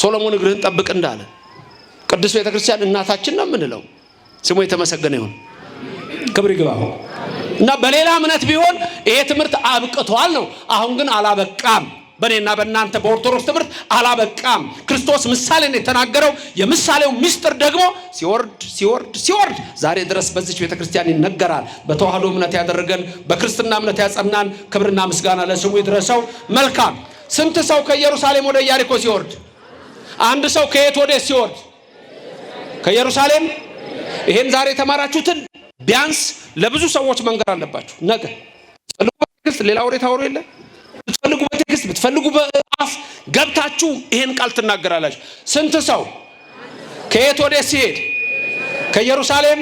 ሶሎሞን እግርህን ጠብቅ እንዳለ ቅዱስ ቤተክርስቲያን እናታችን ነው የምንለው። ስሙ የተመሰገነ ይሁን፣ ክብር ይግባው። እና በሌላ እምነት ቢሆን ይሄ ትምህርት አብቅቷል ነው። አሁን ግን አላበቃም። በእኔና በእናንተ በኦርቶዶክስ ትምህርት አላበቃም። ክርስቶስ ምሳሌን የተናገረው የምሳሌው ምስጢር ደግሞ ሲወርድ ዛሬ ድረስ በዚች ቤተክርስቲያን ይነገራል። በተዋህዶ እምነት ያደረገን በክርስትና እምነት ያጸናን ክብርና ምስጋና ለስሙ ይድረሰው። መልካም። ስንት ሰው ከኢየሩሳሌም ወደ ኢያሪኮ ሲወርድ? አንድ ሰው ከየት ወደ ሲወርድ? ከኢየሩሳሌም። ይሄን ዛሬ የተማራችሁትን ቢያንስ ለብዙ ሰዎች መንገር አለባችሁ። ነገ ጸልዩ በቴክስት ሌላ ወሬ ታወሩ የለ ብትፈልጉ በቴክስት ብትፈልጉ በአፍ ገብታችሁ ይሄን ቃል ትናገራላችሁ። ስንት ሰው ከየት ወደ ሲሄድ? ከኢየሩሳሌም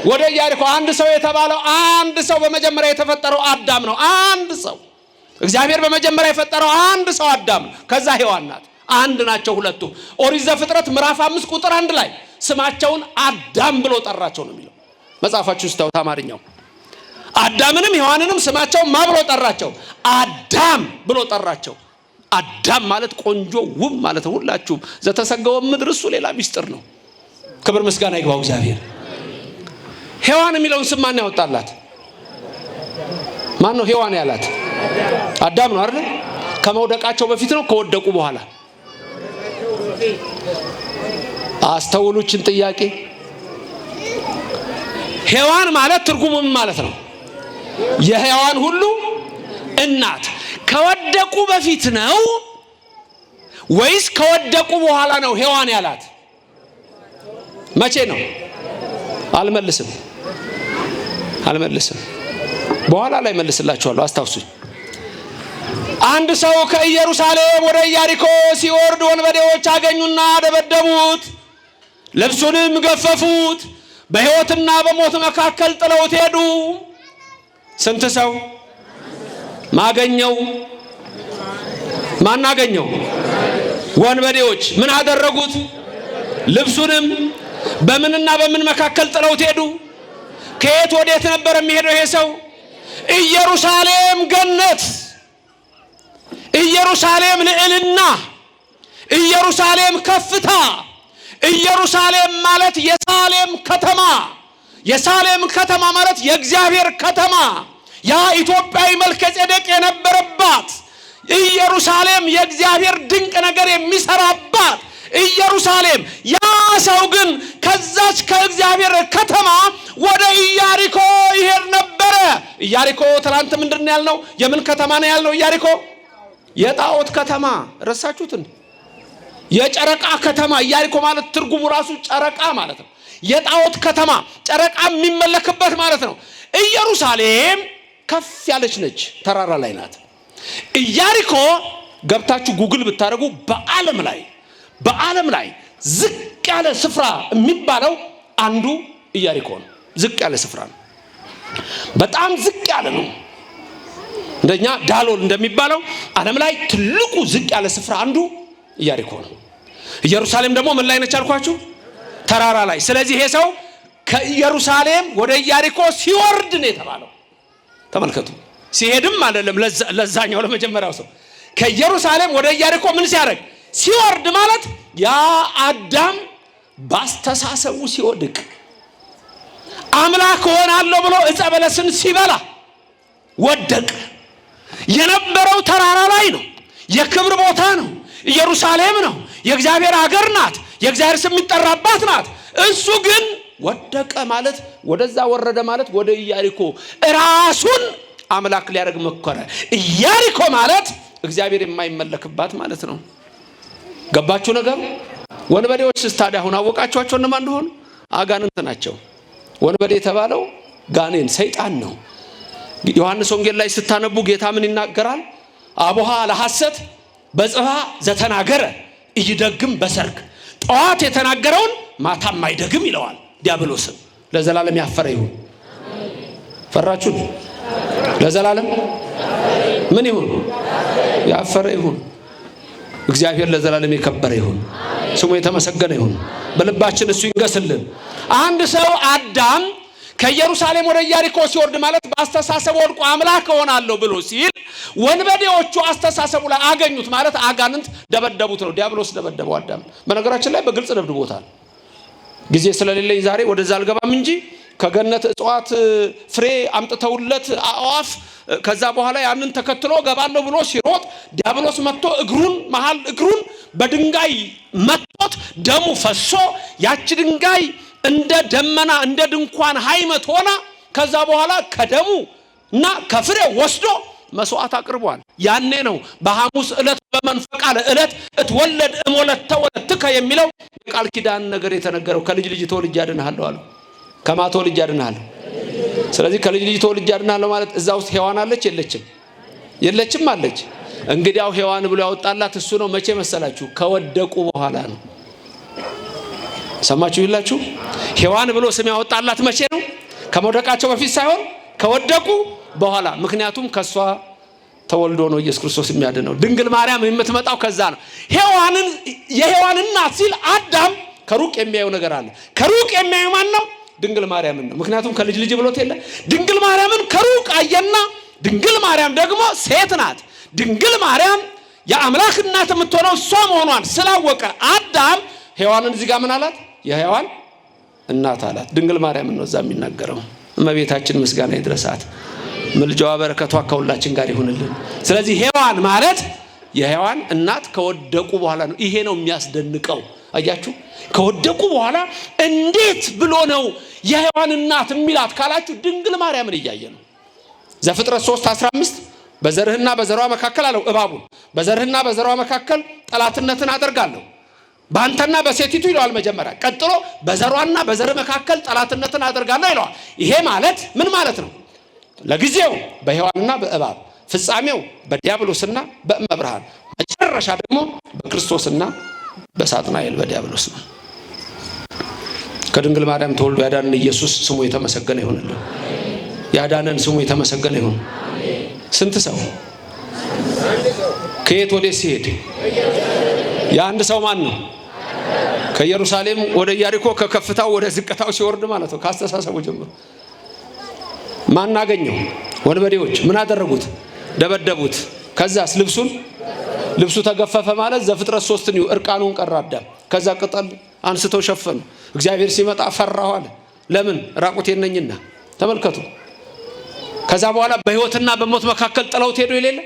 ወደ ኢያሪኮ። አንድ ሰው የተባለው አንድ ሰው በመጀመሪያ የተፈጠረው አዳም ነው። አንድ ሰው እግዚአብሔር በመጀመሪያ የፈጠረው አንድ ሰው አዳም ነው። ከዛ ሔዋን ናት። አንድ ናቸው ሁለቱ። ኦሪት ዘፍጥረት ምዕራፍ 5 ቁጥር 1 ላይ ስማቸውን አዳም ብሎ ጠራቸው ነው የሚለው መጽሐፋችሁ ውስጥ አማርኛው። አዳምንም ሔዋንንም ስማቸውን ማ ብሎ ጠራቸው? አዳም ብሎ ጠራቸው። አዳም ማለት ቆንጆ ውብ ማለት ነው። ሁላችሁም ዘተሰገወ ምድር እሱ ሌላ ሚስጥር ነው። ክብር ምስጋና ይግባው እግዚአብሔር። ሔዋን የሚለውን ስም ማን ያወጣላት? ማን ነው ሔዋን ያላት? አዳም ነው አይደል? ከመውደቃቸው በፊት ነው ከወደቁ በኋላ? አስተውሉችን ጥያቄ። ሔዋን ማለት ትርጉሙ ምን ማለት ነው? የሔዋን ሁሉ እናት። ከወደቁ በፊት ነው ወይስ ከወደቁ በኋላ ነው ሔዋን ያላት? መቼ ነው? አልመልስም። በኋላ ላይ መልስላችኋለሁ፣ አስታውሱኝ። አንድ ሰው ከኢየሩሳሌም ወደ ኢያሪኮ ሲወርድ ወንበዴዎች አገኙና ደበደቡት፣ ልብሱንም ገፈፉት፣ በሕይወትና በሞት መካከል ጥለውት ሄዱ። ስንት ሰው ማገኘው? ማናገኘው? ወንበዴዎች ምን አደረጉት? ልብሱንም በምንና በምን መካከል ጥለውት ሄዱ? ከየት ወዴት ነበር የሚሄደው ይሄ ሰው? ኢየሩሳሌም ገነት፣ ኢየሩሳሌም ልዕልና፣ ኢየሩሳሌም ከፍታ፣ ኢየሩሳሌም ማለት የሳሌም ከተማ። የሳሌም ከተማ ማለት የእግዚአብሔር ከተማ፣ ያ ኢትዮጵያዊ መልከጼዴቅ የነበረባት ኢየሩሳሌም፣ የእግዚአብሔር ድንቅ ነገር የሚሰራባት ኢየሩሳሌም። ያ ሰው ግን ከዛች ከእግዚአብሔር ከተማ ወደ ኢያሪኮ ይሄድ ነበረ። ኢያሪኮ ትናንት ምንድን ያልነው? የምን ከተማ ነው ያልነው? ኢያሪኮ የጣዖት ከተማ። ረሳችሁት? የጨረቃ ከተማ። ኢያሪኮ ማለት ትርጉሙ ራሱ ጨረቃ ማለት ነው። የጣዖት ከተማ፣ ጨረቃ የሚመለክበት ማለት ነው። ኢየሩሳሌም ከፍ ያለች ነች፣ ተራራ ላይ ናት። ኢያሪኮ ገብታችሁ ጉግል ብታደርጉ በዓለም ላይ ዝቅ ያለ ስፍራ የሚባለው አንዱ ኢያሪኮ ነው። ዝቅ ያለ ስፍራ ነው። በጣም ዝቅ ያለ ነው። እንደኛ ዳሎል እንደሚባለው ዓለም ላይ ትልቁ ዝቅ ያለ ስፍራ አንዱ ኢያሪኮ ነው። ኢየሩሳሌም ደግሞ ምን ላይ ነች አልኳችሁ? ተራራ ላይ። ስለዚህ ይሄ ሰው ከኢየሩሳሌም ወደ ኢያሪኮ ሲወርድ ነው የተባለው። ተመልከቱ። ሲሄድም አይደለም ለዛኛው ለመጀመሪያው ሰው ከኢየሩሳሌም ወደ ኢያሪኮ ምን ሲያደርግ? ሲወርድ ማለት ያ አዳም ባስተሳሰቡ ሲወድቅ አምላክ ሆናለሁ ብሎ ዕፀ በለስን ሲበላ ወደቀ። የነበረው ተራራ ላይ ነው። የክብር ቦታ ነው። ኢየሩሳሌም ነው። የእግዚአብሔር ሀገር ናት። የእግዚአብሔር ስም የሚጠራባት ናት። እሱ ግን ወደቀ ማለት ወደዛ ወረደ ማለት ወደ ኢያሪኮ ራሱን አምላክ ሊያደርግ መከረ። ኢያሪኮ ማለት እግዚአብሔር የማይመለክባት ማለት ነው። ገባችሁ ነገር? ወንበዴዎች ታዲያ አሁን አወቃችኋቸው እነማን እንደሆኑ? አጋንንት ናቸው። ወንበዴ የተባለው ጋኔን ሰይጣን ነው። ዮሐንስ ወንጌል ላይ ስታነቡ ጌታ ምን ይናገራል? አቡሃ ለሐሰት በጽባ ዘተናገረ ይደግም በሰርክ። ጠዋት የተናገረውን ማታም አይደግም ይለዋል ዲያብሎስም። ለዘላለም ያፈረ ይሁን። ፈራችሁ? ለዘላለም ምን ይሁን? ያፈረ ይሁን። እግዚአብሔር ለዘላለም የከበረ ይሁን። ስሙ የተመሰገነ ይሁን። በልባችን እሱ ይንገስልን። አንድ ሰው አዳም ከኢየሩሳሌም ወደ ኢያሪኮ ሲወርድ ማለት በአስተሳሰብ ወድቆ አምላክ ሆናለሁ ብሎ ሲል ወንበዴዎቹ አስተሳሰቡ ላይ አገኙት ማለት አጋንንት ደበደቡት ነው። ዲያብሎስ ደበደበው አዳም። በነገራችን ላይ በግልጽ ደብድቦታል። ጊዜ ስለሌለኝ ዛሬ ወደዛ አልገባም እንጂ ከገነት እጽዋት ፍሬ አምጥተውለት አዋፍ ከዛ በኋላ ያንን ተከትሎ ገባለሁ ብሎ ሲሮጥ ዲያብሎስ መጥቶ መሃል እግሩን በድንጋይ መጥቶት ደሙ ፈሶ ያቺ ድንጋይ እንደ ደመና እንደ ድንኳን ሃይመት ሆና ከዛ በኋላ ከደሙ እና ከፍሬ ወስዶ መስዋዕት አቅርቧል። ያኔ ነው በሐሙስ ዕለት በመንፈቃለ ዕለት እትወለድ እሞለተ ወለትከ የሚለው ቃል ኪዳን ነገር የተነገረው ከልጅ ልጅ ተወልጄ አድንሃለሁ አለ። ከማ ተወልጄ አድንሃለሁ? ስለዚህ ከልጅ ልጅ ተወልጄ አድንሃለሁ ማለት እዛ ውስጥ ሔዋን አለች የለችም? የለችም አለች። እንግዲያው ሔዋን ብሎ ያወጣላት እሱ ነው። መቼ መሰላችሁ? ከወደቁ በኋላ ነው። ሰማችሁ ይላችሁ? ሔዋን ብሎ ስም ያወጣላት መቼ ነው? ከመውደቃቸው በፊት ሳይሆን ከወደቁ በኋላ። ምክንያቱም ከሷ ተወልዶ ነው ኢየሱስ ክርስቶስ የሚያድነው። ድንግል ማርያም የምትመጣው ከዛ ነው። የሔዋን እናት ሲል አዳም ከሩቅ የሚያየው ነገር አለ። ከሩቅ የሚያየው ማን ነው? ድንግል ማርያምን ነው። ምክንያቱም ከልጅ ልጅ ብሎት የለ። ድንግል ማርያምን ከሩቅ አየና ድንግል ማርያም ደግሞ ሴት ናት። ድንግል ማርያም የአምላክ እናት የምትሆነው እሷ መሆኗን ስላወቀ አዳም ሔዋንን እዚህ ጋር ምን አላት? የሔዋን እናት አላት። ድንግል ማርያምን ነው እዛ የሚናገረው። እመቤታችን ምስጋና ይድረሳት። ምልጃዋ በረከቷ ከሁላችን ጋር ይሁንልን። ስለዚህ ሔዋን ማለት የሔዋን እናት ከወደቁ በኋላ ነው። ይሄ ነው የሚያስደንቀው። አያችሁ? ከወደቁ በኋላ እንዴት ብሎ ነው የሔዋን እናት የሚላት ካላችሁ ድንግል ማርያምን እያየ ነው። ዘፍጥረት 3:15 በዘርህና በዘሯ መካከል አለው እባቡን፣ በዘርህና በዘሯ መካከል ጠላትነትን አደርጋለሁ በአንተና በሴቲቱ ይለዋል መጀመሪያ። ቀጥሎ በዘሯና በዘር መካከል ጠላትነትን አደርጋለሁ ይለዋል። ይሄ ማለት ምን ማለት ነው? ለጊዜው በሔዋንና በእባብ፣ ፍጻሜው በዲያብሎስና በእመብርሃን፣ መጨረሻ ደግሞ በክርስቶስና በሳጥናኤል በዲያብሎስ ነው። ከድንግል ማርያም ተወልዶ ያዳነን ኢየሱስ ስሙ የተመሰገነ ይሁንልን። ያዳነን ስሙ የተመሰገነ ይሁን። ስንት ሰው ከየት ወዴት ሲሄድ? የአንድ ሰው ማን ነው? ከኢየሩሳሌም ወደ ኢያሪኮ ከከፍታው ወደ ዝቅታው ሲወርድ ማለት ነው። ካስተሳሰቡ ጀምሮ ማን አገኘው? ወንበዴዎች ምን አደረጉት? ደበደቡት። ከዛስ ልብሱ ተገፈፈ ማለት ዘፍጥረት 3 ነው። እርቃኑን ቀረ አዳም። ከዛ ቅጠል አንስተው ሸፈኑ። እግዚአብሔር ሲመጣ ፈራሁ አለ። ለምን? ራቁቴን ነኝና። ተመልከቱ። ከዛ በኋላ በሕይወትና በሞት መካከል ጥለውት ሄዱ ይሌለ።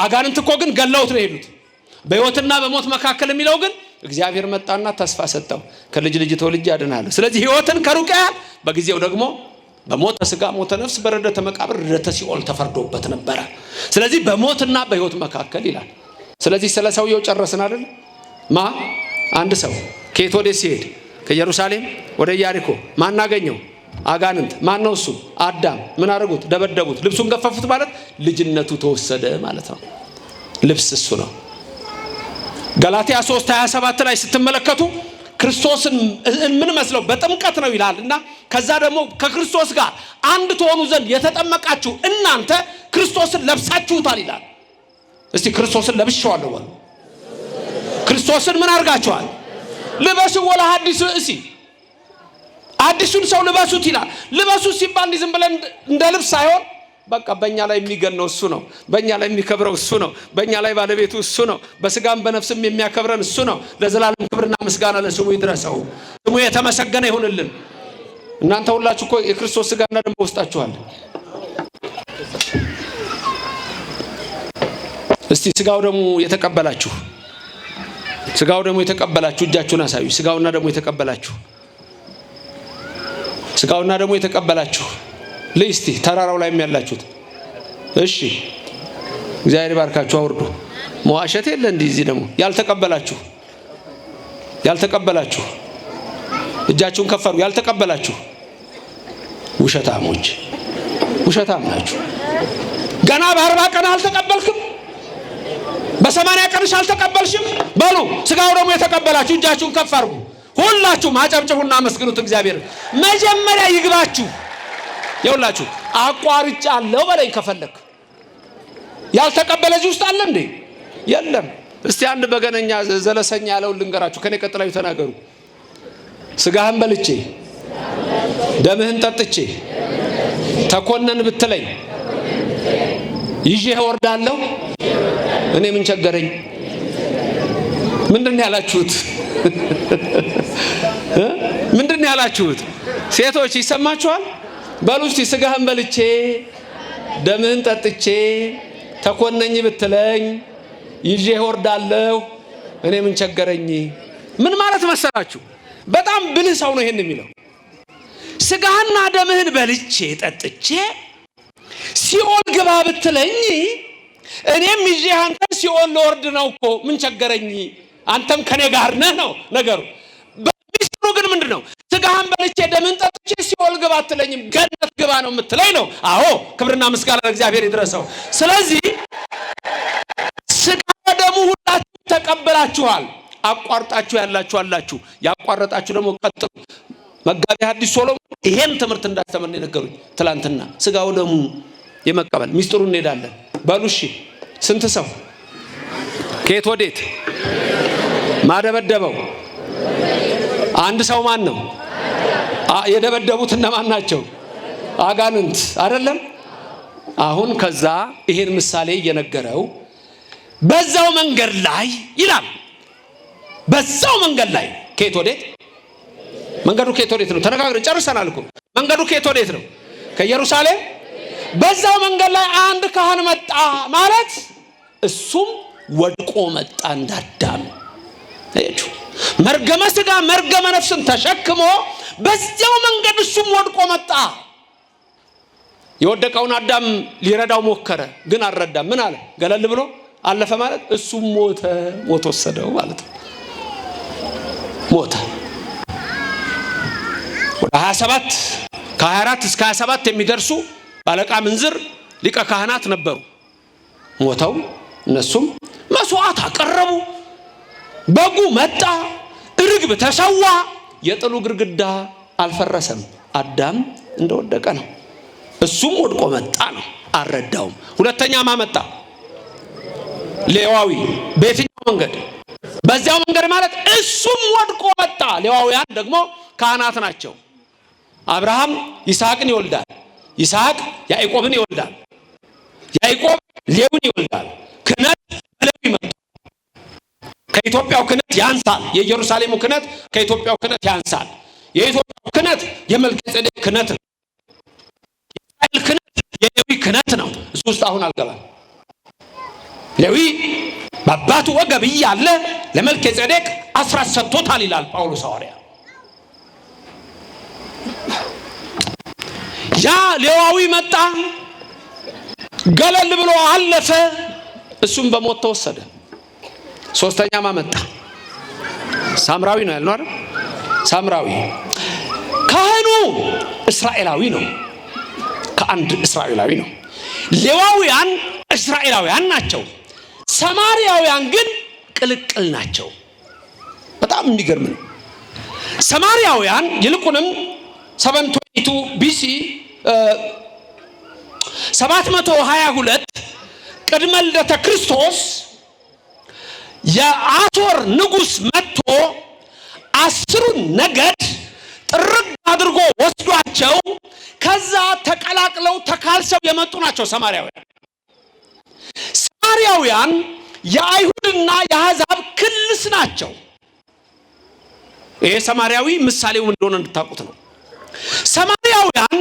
አጋንንት እኮ ግን ገለውት ነው ሄዱት። በሕይወትና በሞት መካከል የሚለው ግን እግዚአብሔር መጣና ተስፋ ሰጠው። ከልጅ ልጅ ተወልጄ አድንሃለሁ። ስለዚህ ሕይወትን ከሩቅ ያያል። በጊዜው ደግሞ በሞተ ሥጋ ሞተ ነፍስ በረደተ መቃብር ረደተ ሲኦል ተፈርዶበት ነበረ። ስለዚህ በሞትና በሕይወት መካከል ይላል። ስለዚህ ስለ ሰውየው ጨረስን አይደል? አንድ ሰው ከየት ወዴት ሲሄድ? ከኢየሩሳሌም ወደ ኢያሪኮ። ማን አገኘው? አጋንንት። ማን ነው እሱ? አዳም። ምን አደረጉት? ደበደቡት። ልብሱን ገፈፉት ማለት ልጅነቱ ተወሰደ ማለት ነው። ልብስ እሱ ነው። ገላትያ 3:27 ላይ ስትመለከቱ ክርስቶስን ምን መስለው በጥምቀት ነው ይላል እና ከዛ ደግሞ ከክርስቶስ ጋር አንድ ትሆኑ ዘንድ የተጠመቃችሁ እናንተ ክርስቶስን ለብሳችሁታል ይላል። እስቲ ክርስቶስን ለብሻዋለሁ በሉ። ክርስቶስን ምን አድርጋችኋል? ልበሱ። ወላ ሐዲስ እሲ አዲሱን ሰው ልበሱት ይላል። ልበሱት ሲባል ዝም ብለን እንደ ልብስ ሳይሆን በቃ በእኛ ላይ የሚገነው እሱ ነው። በእኛ ላይ የሚከብረው እሱ ነው። በእኛ ላይ ባለቤቱ እሱ ነው። በስጋም በነፍስም የሚያከብረን እሱ ነው። ለዘላለም ክብርና ምስጋና ለስሙ ይድረሰው። ስሙ የተመሰገነ ይሁንልን። እናንተ ሁላችሁ እኮ የክርስቶስ ስጋና ደም በውስጣችኋል። እስቲ ስጋው ደግሞ የተቀበላችሁ እጃችሁን አሳዩ። ስጋውና ደግሞ የተቀበላችሁ ለስቲ ተራራው ላይ የሚያላችሁት እሺ፣ እግዚአብሔር ባርካችሁ አውርዱ። መዋሸት የለ እንዴ? እዚህ ደግሞ ያልተቀበላችሁ እጃችሁን ከፈሩ። ያልተቀበላችሁ ውሸታም ናችሁ። ገና በ40 ቀን አልተቀበልክም፣ በ80 ቀንሽ አልተቀበልሽም በሉ። ስጋው ደግሞ የተቀበላችሁ እጃችሁን ከፍ አድርጉ። ሁላችሁም አጨብጭቡና አመስግኑት እግዚአብሔር። መጀመሪያ ይግባችሁ። ይኸውላችሁ አቋርጫለሁ በለኝ ከፈለክ። ያልተቀበለ እዚህ ውስጥ አለ እንዴ? የለም። እስቲ አንድ በገነኛ ዘለሰኛ ያለውን ልንገራችሁ። ከኔ ቀጥላችሁ ተናገሩ። ስጋህን በልቼ ደምህን ጠጥቼ ተኮነን ብትለኝ ይዤ እወርዳለሁ። እኔ ምን ቸገረኝ? ምንድን ያላችሁት? ምንድን ያላችሁት ሴቶች ይሰማችኋል? በሉ እስቲ ስጋህን በልቼ ደምህን ጠጥቼ ተኮነኝ ብትለኝ ይዤ ወርዳለሁ፣ እኔ ምን ቸገረኝ። ምን ማለት መሰላችሁ? በጣም ብልህ ሰው ነው ይሄን የሚለው። ስጋህና ደምህን በልቼ ጠጥቼ ሲኦል ግባ ብትለኝ እኔም ይዤ አንተን ሲኦል ልወርድ ነው እኮ፣ ምን ቸገረኝ፣ አንተም ከኔ ጋር ነህ ነው ነገሩ። በሚስጥሩ ግን ምንድነው? ስጋህን በልቼ ደምህን ጠጥቼ ሲኦል ግባ አትለኝም፣ ገነት ግባ ነው የምትለኝ ነው። አዎ ክብርና ምስጋና ለእግዚአብሔር ይድረሰው። ስለዚህ ስጋ ደሙ ሁላችሁ ተቀበላችኋል። አቋርጣችሁ ያላችሁ አላችሁ፣ ያቋረጣችሁ ደግሞ ቀጥሉ። መጋቢ ሐዲስ ሶሎሞን ይሄን ትምህርት እንዳስተምር የነገሩኝ ትላንትና። ስጋው ደሙ የመቀበል ሚስጥሩ እንሄዳለን። በሉ እሺ፣ ስንት ሰው ከየት ወዴት ማደበደበው? አንድ ሰው ማን ነው? የደበደቡት እነማን ናቸው? አጋንንት አይደለም? አሁን ከዛ ይሄን ምሳሌ እየነገረው በዛው መንገድ ላይ ይላል። በዛው መንገድ ላይ ከየት ወዴት? መንገዱ ከየት ወዴት ነው? ተነጋግረን ጨርሰናል እኮ። መንገዱ ከየት ወዴት ነው? ከኢየሩሳሌም። በዛው መንገድ ላይ አንድ ካህን መጣ ማለት እሱም ወድቆ መጣ እንዳዳም። እዩት፣ መርገመ ስጋ መርገመ ነፍስን ተሸክሞ በዛው መንገድ እሱም ወድቆ መጣ። የወደቀውን አዳም ሊረዳው ሞከረ፣ ግን አልረዳም። ምን አለ? ገለል ብሎ አለፈ ማለት እሱም ሞተ፣ ሞት ወሰደው ማለት ነው። ሞተ። ወደ 27 ከ24 እስከ 27 የሚደርሱ ባለቃ ምንዝር ሊቀ ካህናት ነበሩ። ሞተው እነሱም መስዋዕት አቀረቡ። በጉ መጣ፣ ርግብ ተሰዋ። የጥሉ ግድግዳ አልፈረሰም። አዳም እንደወደቀ ነው። እሱም ወድቆ መጣ ነው። አልረዳውም። ሁለተኛ ማመጣ ሌዋዊ። በየትኛው መንገድ? በዚያው መንገድ ማለት እሱም ወድቆ መጣ። ሌዋውያን ደግሞ ካህናት ናቸው። አብርሃም ይስሐቅን ይወልዳል፣ ይስሐቅ ያዕቆብን ይወልዳል፣ ያዕቆብ ሌዊን ይወልዳል። ክህነት በሌዊ መጣ። ከኢትዮጵያው ክህነት ያንሳል። የኢየሩሳሌሙ ክህነት ከኢትዮጵያው ክህነት ያንሳል። የኢትዮጵያው ክህነት የመልከጼዴቅ ክህነት ነው። የእስራኤል ክህነት የሌዊ ክህነት ነው። እሱ ውስጥ አሁን አልገባም። ሌዊ በአባቱ ወገብ እያለ ለመልከጼዴቅ አስራት ሰጥቶታል ይላል ጳውሎስ ሐዋርያ። ያ ሌዋዊ መጣ፣ ገለል ብሎ አለፈ። እሱም በሞት ተወሰደ። ሶስተኛ ማመጣ ሳምራዊ ነው ያልነው አይደል? ሳምራዊ ካህኑ እስራኤላዊ ነው። ከአንድ እስራኤላዊ ነው። ሌዋውያን እስራኤላውያን ናቸው። ሰማርያውያን ግን ቅልቅል ናቸው። በጣም የሚገርም ነው። ሰማርያውያን ይልቁንም 722 ቢሲ 722 ቅድመ ልደተ ክርስቶስ የአሦር ንጉሥ መጥቶ 10ሩን ነገድ ጥርግ አድርጎ ወስዷቸው ከዛ ተቀላቅለው ተካልሰው የመጡ ናቸው ሰማርያውያን። ሰማርያውያን የአይሁድና የአሕዛብ ክልስ ናቸው። ይሄ ሰማርያዊ ምሳሌው እንደሆነ እንድታውቁት ነው። ሰማርያውያን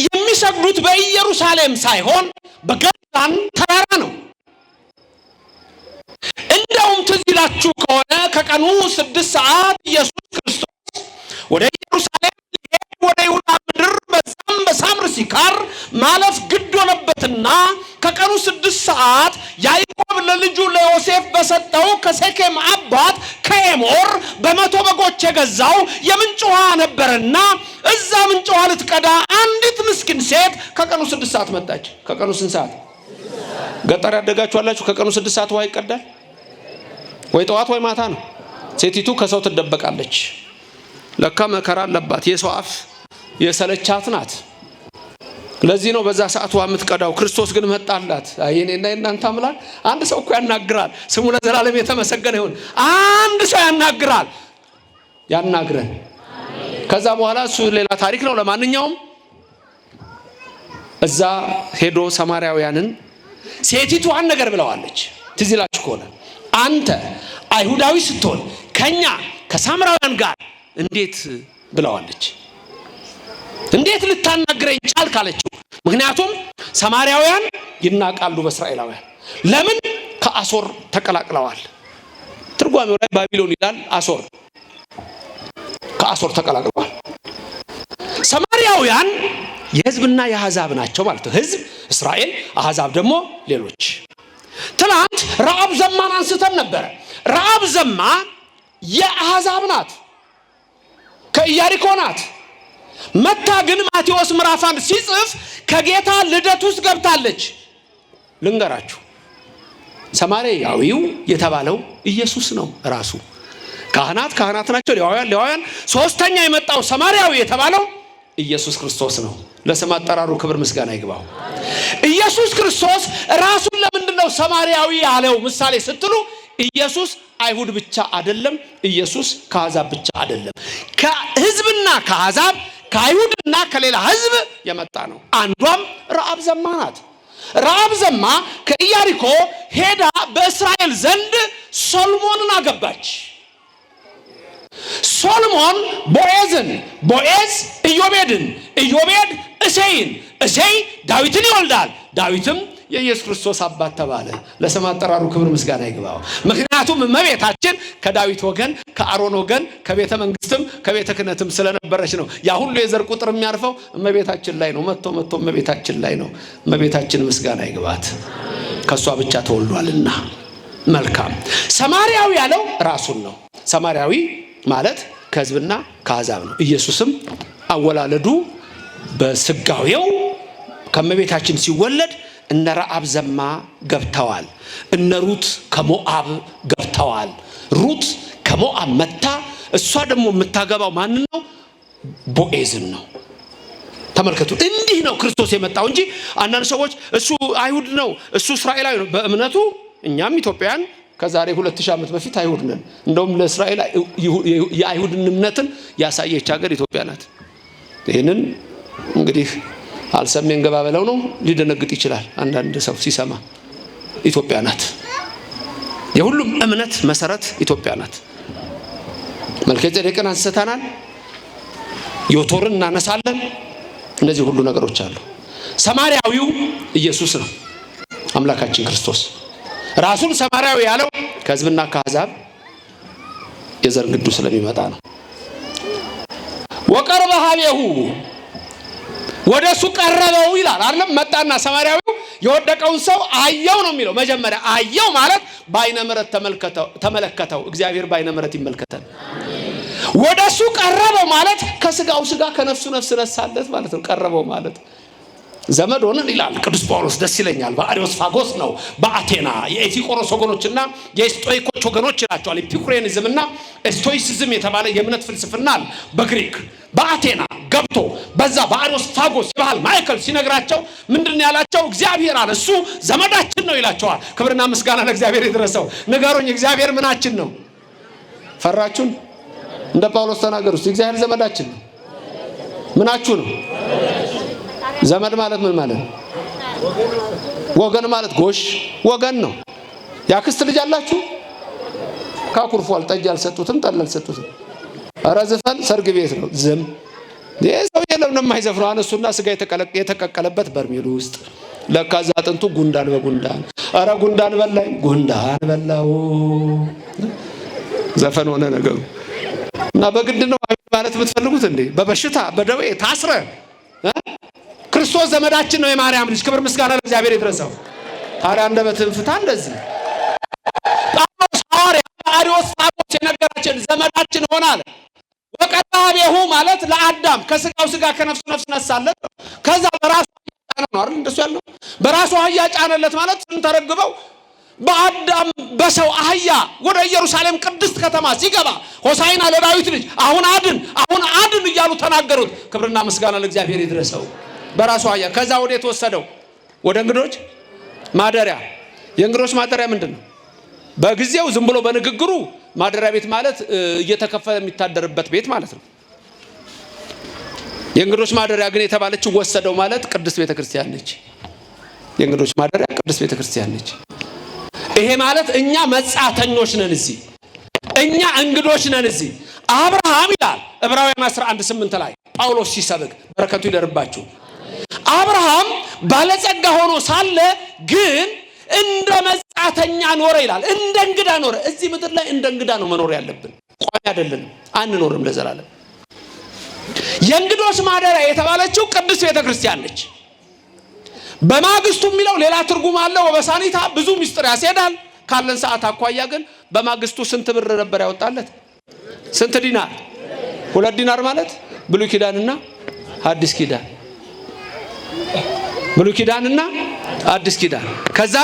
የሚሰግዱት በኢየሩሳሌም ሳይሆን በገላን ተራራ ነው። እንደውም ትዝ ይላችሁ ከሆነ ከቀኑ 6 ሰዓት ኢየሱስ ክርስቶስ ወደ ኢየሩሳሌም ሊሄድ ወደ ይሁዳ ምድር በዛም በሳምር ሲካር ማለፍ ግድ ሆነበትና ከቀኑ 6 ሰዓት ያዕቆብ ለልጁ ለዮሴፍ በሰጠው ከሴኬም አባት ከኤሞር በ100 በጎች የገዛው የምንጭ ውሃ ነበርና እዛ ምንጭ ውሃ ልትቀዳ አንዲት ምስኪን ሴት ከቀኑ 6 ሰዓት መጣች። ከቀኑ ስንት ሰዓት? ገጠር ያደጋችሁ አላችሁ? ከቀኑ 6 ሰዓት ውሃ ይቀዳል ወይ ጠዋት ወይ ማታ ነው። ሴቲቱ ከሰው ትደበቃለች። ለካ መከራ አለባት። የሰው አፍ የሰለቻት ናት። ለዚህ ነው በዛ ሰዓት ውሃ የምትቀዳው። ክርስቶስ ግን መጣላት። አየኔና እናንተ አምላክ አንድ ሰው እኮ ያናግራል። ስሙ ለዘላለም የተመሰገነ ይሁን። አንድ ሰው ያናግራል። ያናግረን። ከዛ በኋላ እሱ ሌላ ታሪክ ነው። ለማንኛውም እዛ ሄዶ ሰማርያውያንን ሴቲቱ አንድ ነገር ብለዋለች። ትዝ ይላችሁ ከሆነ አንተ አይሁዳዊ ስትሆን ከኛ ከሳምራውያን ጋር እንዴት ብለዋለች። እንዴት ልታናግረኝ ቻልክ አለችው። ምክንያቱም ሰማርያውያን ይናቃሉ በእስራኤላውያን። ለምን? ከአሶር ተቀላቅለዋል። ትርጓሜው ላይ ባቢሎን ይላል፣ አሶር ከአሶር ተቀላቅለዋል። ሰማርያውያን የህዝብና የአሕዛብ ናቸው ማለት ነው። ህዝብ እስራኤል፣ አሕዛብ ደግሞ ሌሎች። ትናንት ረአብ ዘማን አንስተን ነበረ። ረአብ ዘማ የአሕዛብ ናት፣ ከኢያሪኮ ናት። መታ ግን ማቴዎስ ምዕራፍ 1 ሲጽፍ ከጌታ ልደት ውስጥ ገብታለች። ልንገራችሁ፣ ሰማርያዊው የተባለው ኢየሱስ ነው ራሱ። ካህናት ናቸው፣ ሌዋውያን። ሶስተኛ የመጣው ሰማርያዊ የተባለው ኢየሱስ ክርስቶስ ነው። ለስም አጠራሩ ክብር ምስጋና ይግባው። ኢየሱስ ክርስቶስ ራሱን ለምንድን ነው ሰማርያዊ ያለው? ምሳሌ ስትሉ ኢየሱስ አይሁድ ብቻ አይደለም፣ ኢየሱስ ከአሕዛብ ብቻ አይደለም። ከህዝብና ከአሕዛብ ከአይሁድና ከሌላ ህዝብ የመጣ ነው። አንዷም ረአብ ዘማ ናት። ረአብ ዘማ ከኢያሪኮ ሄዳ በእስራኤል ዘንድ ሶሎሞንን አገባች። ሶሎሞን ቦዔዝን፣ ቦዔዝ ኢዮቤድን፣ ኢዮቤድ እሴይን፣ እሴይ ዳዊትን ይወልዳል። ዳዊትም የኢየሱስ ክርስቶስ አባት ተባለ። ለስም አጠራሩ ክብር ምስጋና ይግባው። ምክንያቱም እመቤታችን ከዳዊት ወገን፣ ከአሮን ወገን፣ ከቤተ መንግስትም ከቤተ ክህነትም ስለነበረች ነው። ያ ሁሉ የዘር ቁጥር የሚያርፈው እመቤታችን ላይ ነው። መጥቶ እመቤታችን ላይ ነው። እመቤታችን ምስጋና ይግባት፣ ከሷ ብቻ ተወልዷልና። መልካም። ሰማርያዊ ያለው ራሱን ነው። ሰማርያዊ ማለት ከህዝብና ከአሕዛብ ነው። ኢየሱስም አወላለዱ በስጋዌው ከእመቤታችን ሲወለድ እነ ረአብ ዘማ ገብተዋል። እነ ሩት ከሞዓብ ገብተዋል። ሩት ከሞዓብ መታ። እሷ ደግሞ የምታገባው ማን ነው? ቦዔዝን ነው። ተመልከቱ፣ እንዲህ ነው ክርስቶስ የመጣው እንጂ አንዳንድ ሰዎች እሱ አይሁድ ነው፣ እሱ እስራኤላዊ ነው። በእምነቱ እኛም ኢትዮጵያውያን ከዛሬ 2000 ዓመት በፊት አይሁድ ነን። እንደውም ለእስራኤል የአይሁድን እምነትን ያሳየች ሀገር ኢትዮጵያ ናት። ይህንን እንግዲህ አልሰሜን ገባ በለው ነው ሊደነግጥ ይችላል አንዳንድ ሰው ሲሰማ። ኢትዮጵያ ናት። የሁሉም እምነት መሰረት ኢትዮጵያ ናት። መልከጼዴቅን አንስተናል፣ ዮቶርን እናነሳለን። እነዚህ ሁሉ ነገሮች አሉ። ሰማርያዊው ኢየሱስ ነው፣ አምላካችን ክርስቶስ። ራሱን ሰማርያዊ ያለው ከህዝብና ከአሕዛብ የዘር ግዱ ስለሚመጣ ነው። ወቀርበ ኀቤሁ ወደሱ ቀረበው ይላል አይደለም? መጣና ሰማርያዊው የወደቀውን ሰው አየው ነው የሚለው። መጀመሪያ አየው ማለት በአይነ ምሕረት ተመለከተው። እግዚአብሔር በአይነ ምሕረት ይመልከተን። ወደሱ ቀረበው ማለት ከስጋው ስጋ ከነፍሱ ነፍስ ነሳለት ማለት ነው። ቀረበው ማለት ዘመድ ሆነን ይላል ቅዱስ ጳውሎስ። ደስ ይለኛል። በአሪዮስፋጎስ ነው በአቴና የኤፒቆሮስ ወገኖችና የስቶይኮች ወገኖች ይላቸዋል። ኤፒኩሬኒዝምና ስቶይሲዝም የተባለ የእምነት ፍልስፍና በግሪክ በአቴና ገብቶ በዛ በአሪዮስፋጎስ የባህል ማዕከል ሲነግራቸው ምንድን ያላቸው? እግዚአብሔር አለ እሱ ዘመዳችን ነው ይላቸዋል። ክብርና ምስጋና ለእግዚአብሔር ይድረሰው። ንገሩኝ፣ እግዚአብሔር ምናችን ነው? ፈራችሁን? እንደ ጳውሎስ ተናገሩ። እግዚአብሔር ዘመዳችን ነው። ምናችሁ ነው? ዘመድ ማለት ምን ማለት ነው? ወገን ማለት ጎሽ ወገን ነው። ያክስት ልጅ አላችሁ? ካኩርፏል፣ ጠጅ አልሰጡትም፣ ጠላ አልሰጡትም። ኧረ ዝፈን፣ ሰርግ ቤት ነው። ዝም ይሄ ሰው የለም ነው የማይዘፍነው። አነሱና ስጋ የተቀቀለበት በርሜሉ ውስጥ ለካ እዛ አጥንቱ ጉንዳን በጉንዳን። ኧረ ጉንዳን በላኝ፣ ጉንዳን በላው። ዘፈን ሆነ ነገሩ። እና በግድ ነው ማለት የምትፈልጉት እንዴ? በበሽታ በደዌ ታስረ ክርስቶስ ዘመዳችን ነው፣ የማርያም ልጅ። ክብር ምስጋና ለእግዚአብሔር ይድረሰው። ታዲያ አንደበትህን ፍታ። እንደዚህ ጳውሎስ ሐዋርያ አሪዮስፋጎስ የነገራችን ዘመዳችን ሆናል። ወቀርበ ኀቤሁ ማለት ለአዳም ከስጋው ስጋ ከነፍሱ ነፍስ ነሳለት። ከዛ በራሱ ጫነ ነው አይደል? እንደሱ ያለው በራሱ አህያ ጫነለት ማለት ተረግበው በአዳም በሰው አህያ ወደ ኢየሩሳሌም ቅድስት ከተማ ሲገባ ሆሳዕና ለዳዊት ልጅ አሁን አድን እያሉ ተናገሩት። ክብርና ምስጋና ለእግዚአብሔር ይድረሰው። በራሱ አህያ ከዛ ወደ ተወሰደው ወደ እንግዶች ማደሪያ። የእንግዶች ማደሪያ ምንድነው? በጊዜው ዝም ብሎ በንግግሩ ማደሪያ ቤት ማለት እየተከፈለ የሚታደርበት ቤት ማለት ነው። የእንግዶች ማደሪያ ግን የተባለችው ወሰደው ማለት ቅድስት ቤተክርስቲያን ነች። የእንግዶች ማደሪያ ቅድስት ቤተክርስቲያን ነች። ይሄ ማለት እኛ መጻተኞች ነን እዚህ፣ እኛ እንግዶች ነን እዚህ። አብርሃም ይላል ዕብራውያን 11:8 ላይ ጳውሎስ ሲሰብክ በረከቱ ይደርባችሁ። አብርሃም ባለጸጋ ሆኖ ሳለ ግን እንደ መጻተኛ ኖረ ይላል። እንደ እንግዳ ኖረ። እዚህ ምድር ላይ እንደ እንግዳ ነው መኖር ያለብን፣ ቋሚ አይደለም፣ አንኖርም ለዘላለም። የእንግዶች ማደሪያ የተባለችው ቅድስት ቤተክርስቲያን ነች። በማግስቱ የሚለው ሌላ ትርጉም አለው። በሳኒታ ብዙ ምስጢር ያስሄዳል። ካለን ሰዓት አኳያ ግን በማግስቱ ስንት ብር ነበር ያወጣለት? ስንት ዲናር? 2 ዲናር ማለት ብሉይ ኪዳንና አዲስ ኪዳን፣ ብሉይ ኪዳንና አዲስ ኪዳን። ከዛ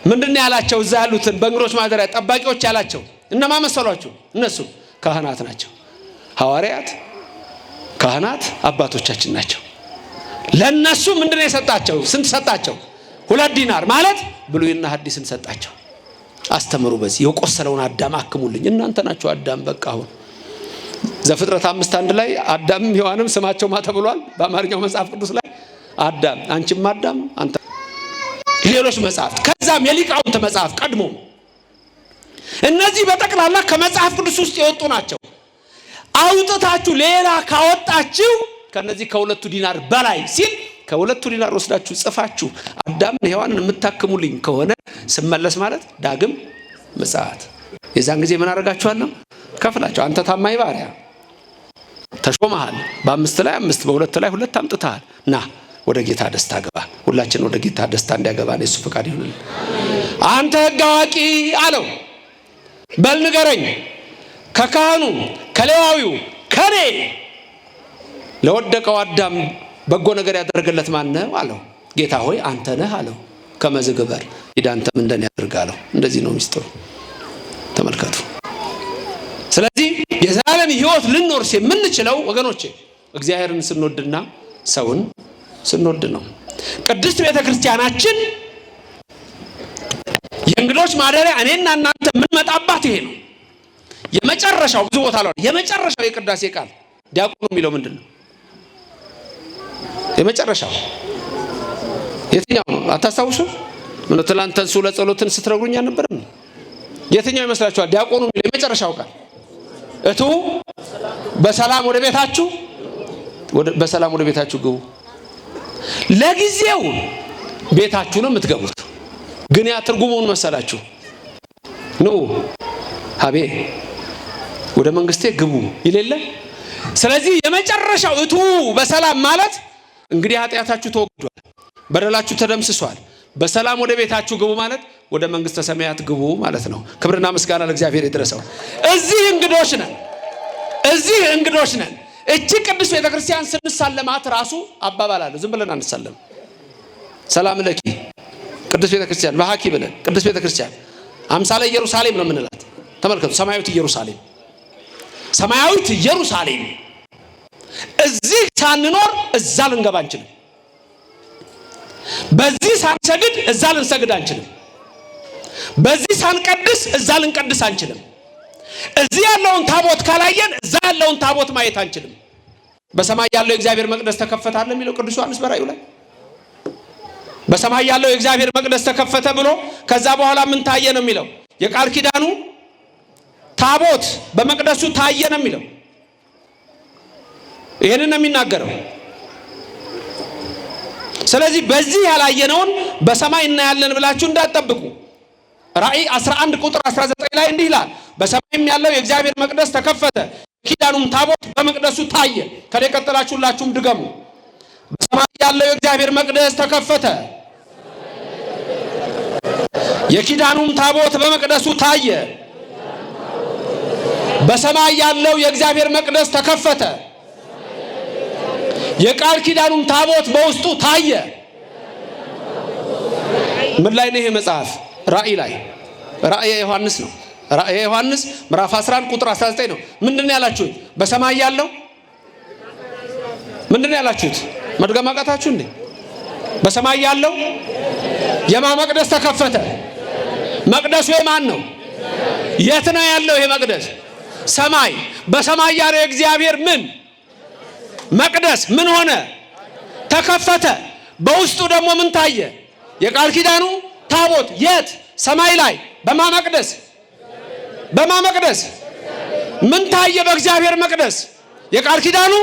ምንድነው ያላቸው? እዛ ያሉትን በእንግዶች ማደሪያ ጠባቂዎች ያላቸው እነማን መሰሏችሁ? እነሱ ካህናት ናቸው። ሐዋርያት ካህናት አባቶቻችን ናቸው። ለነሱ ምንድነው የሰጣቸው? ስንት ሰጣቸው? 2 ዲናር ማለት ብሉይና ሐዲስን ሰጣቸው። አስተምሩ፣ በዚህ የቆሰለውን አዳም አክሙልኝ። እናንተ ናችሁ አዳም። በቃ አሁን ዘፍጥረት 5:1 ላይ አዳምም ሔዋንም ስማቸው ማ ተብሏል? በአማርኛው መጽሐፍ ቅዱስ ላይ አዳም፣ አንቺም አዳም፣ አንተ። ሌሎች መጽሐፍት ከዛም የሊቃውንት መጽሐፍ ቀድሞ እነዚህ በጠቅላላ ከመጽሐፍ ቅዱስ ውስጥ የወጡ ናቸው። አውጥታችሁ ሌላ ካወጣችሁ ከነዚህ ከ2 ዲናር በላይ ሲል ከ2 ዲናር ወስዳችሁ ጽፋችሁ አዳምን ሔዋንን የምታክሙልኝ ከሆነ ስመለስ ማለት ዳግም ምጽአት። የዛን ጊዜ ምን አደርጋችኋለሁ? ከፍላችሁ አንተ ታማኝ ባሪያ ተሾመሃል። በ5 ላይ 5 በ2 ላይ 2 አምጥተሃል። ና ወደ ጌታ ደስታ ገባ። ሁላችን ወደ ጌታ ደስታ እንዲያገባ ነው የሱ ፈቃድ ይሁን። አንተ ሕግ አዋቂ አለው። በል ንገረኝ፣ ከካህኑ ከሌዋዊው ከኔ ለወደቀው አዳም በጎ ነገር ያደረገለት ማን ነው አለው። ጌታ ሆይ አንተ ነህ አለው። ከመዝግበር ሂድ አንተም እንደኔ ያድርግ አለው። እንደዚህ ነው ሚስጥሩ። ተመልከቱ። ስለዚህ የዘላለም ሕይወት ልንኖርስ የምንችለው ወገኖቼ እግዚአብሔርን ስንወድና ሰውን ስንወድ ነው። ቅድስት ቤተክርስቲያናችን የእንግዶች ማደሪያ እኔና እናንተ የምንመጣባት ይሄ ነው። የመጨረሻው ብዙ ቦታ ላይ የመጨረሻው የቅዳሴ ቃል ዲያቆኑ የሚለው ምንድነው? የመጨረሻው የትኛው ነው? አታስታውሱ? ምን ትላንት ተንሱ ለጸሎትን ስትረጉኝ አልነበረም? የትኛው ይመስላችኋል? ዲያቆኑ የሚለው የመጨረሻው ቃል እቱ በሰላም ወደ ቤታችሁ በሰላም ወደ ቤታችሁ ግቡ። ለጊዜው ቤታችሁ ነው የምትገቡት፣ ግን ያ ትርጉሙን መሰላችሁ? ኑ ሀቤ ወደ መንግስቴ ግቡ ይሌለ። ስለዚህ የመጨረሻው እቱ በሰላም ማለት እንግዲህ ኃጢአታችሁ ተወግዷል፣ በደላችሁ ተደምስሷል፣ በሰላም ወደ ቤታችሁ ግቡ ማለት ወደ መንግስተ ሰማያት ግቡ ማለት ነው። ክብርና ምስጋና ለእግዚአብሔር ይድረሰው። እዚህ እንግዶች ነን፣ እዚህ እንግዶች ነን። እቺ ቅዱስ ቤተክርስቲያን ስንሳለማት ራሱ አባባል አለ። ዝም ብለን አንሳለም። ሰላም ለኪ ቅዱስ ቤተክርስቲያን በሐኪ ብለን ቅዱስ ቤተክርስቲያን አምሳለ ኢየሩሳሌም ነው የምንላት። ተመልከቱ፣ ሰማያዊት ኢየሩሳሌም፣ ሰማያዊት ኢየሩሳሌም። እዚህ ሳንኖር እዛ ልንገባ አንችልም። በዚህ ሳንሰግድ እዛ ልንሰግድ አንችልም። በዚህ ሳንቀድስ እዛ ልንቀድስ አንችልም። እዚህ ያለውን ታቦት ካላየን እዛ ያለውን ታቦት ማየት አንችልም። በሰማይ ያለው የእግዚአብሔር መቅደስ ተከፈተ አለ የሚለው ቅዱስ ዮሐንስ በራእዩ ላይ በሰማይ ያለው የእግዚአብሔር መቅደስ ተከፈተ ብሎ ከዛ በኋላ ምን ታየ ነው የሚለው? የቃል ኪዳኑ ታቦት በመቅደሱ ታየ ነው የሚለው። ይሄንን ነው የሚናገረው። ስለዚህ በዚህ ያላየነውን በሰማይ እናያለን ብላችሁ እንዳትጠብቁ። ራእይ 11 ቁጥር 19 ላይ እንዲህ ይላል፣ በሰማይም ያለው የእግዚአብሔር መቅደስ ተከፈተ፣ ኪዳኑም ታቦት በመቅደሱ ታየ። ከኔ ቀጥላችሁላችሁም ድገሙ። በሰማይ ያለው የእግዚአብሔር መቅደስ ተከፈተ፣ የኪዳኑም ታቦት በመቅደሱ ታየ። በሰማይ ያለው የእግዚአብሔር መቅደስ ተከፈተ፣ የቃል ኪዳኑም ታቦት በውስጡ ታየ። ምን ላይ ነው ይሄ መጽሐፍ? ራእይ ላይ፣ ራእየ ዮሐንስ ነው። ራእየ ዮሐንስ ምዕራፍ 11 ቁጥር 19 ነው። ምንድነው ያላችሁት? በሰማይ ያለው ምንድነው ያላችሁት? መድገም አቃታችሁ እንዴ? በሰማይ ያለው የማ መቅደስ ተከፈተ? መቅደሱ የማን ነው? የት ነው ያለው ይሄ መቅደስ? ሰማይ። በሰማይ ያለው እግዚአብሔር ምን መቅደስ ምን ሆነ? ተከፈተ። በውስጡ ደግሞ ምን ታየ? የቃል ኪዳኑ ታቦት። የት? ሰማይ ላይ በማመቅደስ ምን ታየ? በእግዚአብሔር መቅደስ የቃል ኪዳኑ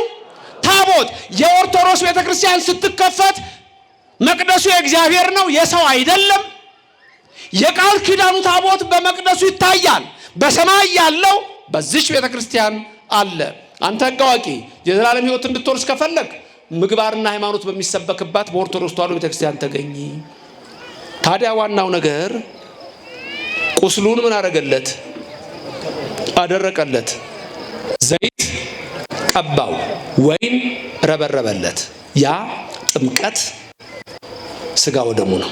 ታቦት። የኦርቶዶክስ ቤተክርስቲያን ስትከፈት መቅደሱ የእግዚአብሔር ነው፣ የሰው አይደለም። የቃል ኪዳኑ ታቦት በመቅደሱ ይታያል። በሰማይ ያለው በዚች ቤተክርስቲያን አለ። አንተ ሕግ አዋቂ የዘላለም ሕይወት እንድትወርስ ከፈለግ ምግባርና ሃይማኖት በሚሰበክባት በኦርቶዶክስ ተዋሕዶ ቤተክርስቲያን ተገኝ። ታዲያ ዋናው ነገር ቁስሉን ምን አደረገለት? አደረቀለት። ዘይት ቀባው፣ ወይን ረበረበለት። ያ ጥምቀት ስጋ ወደሙ ነው።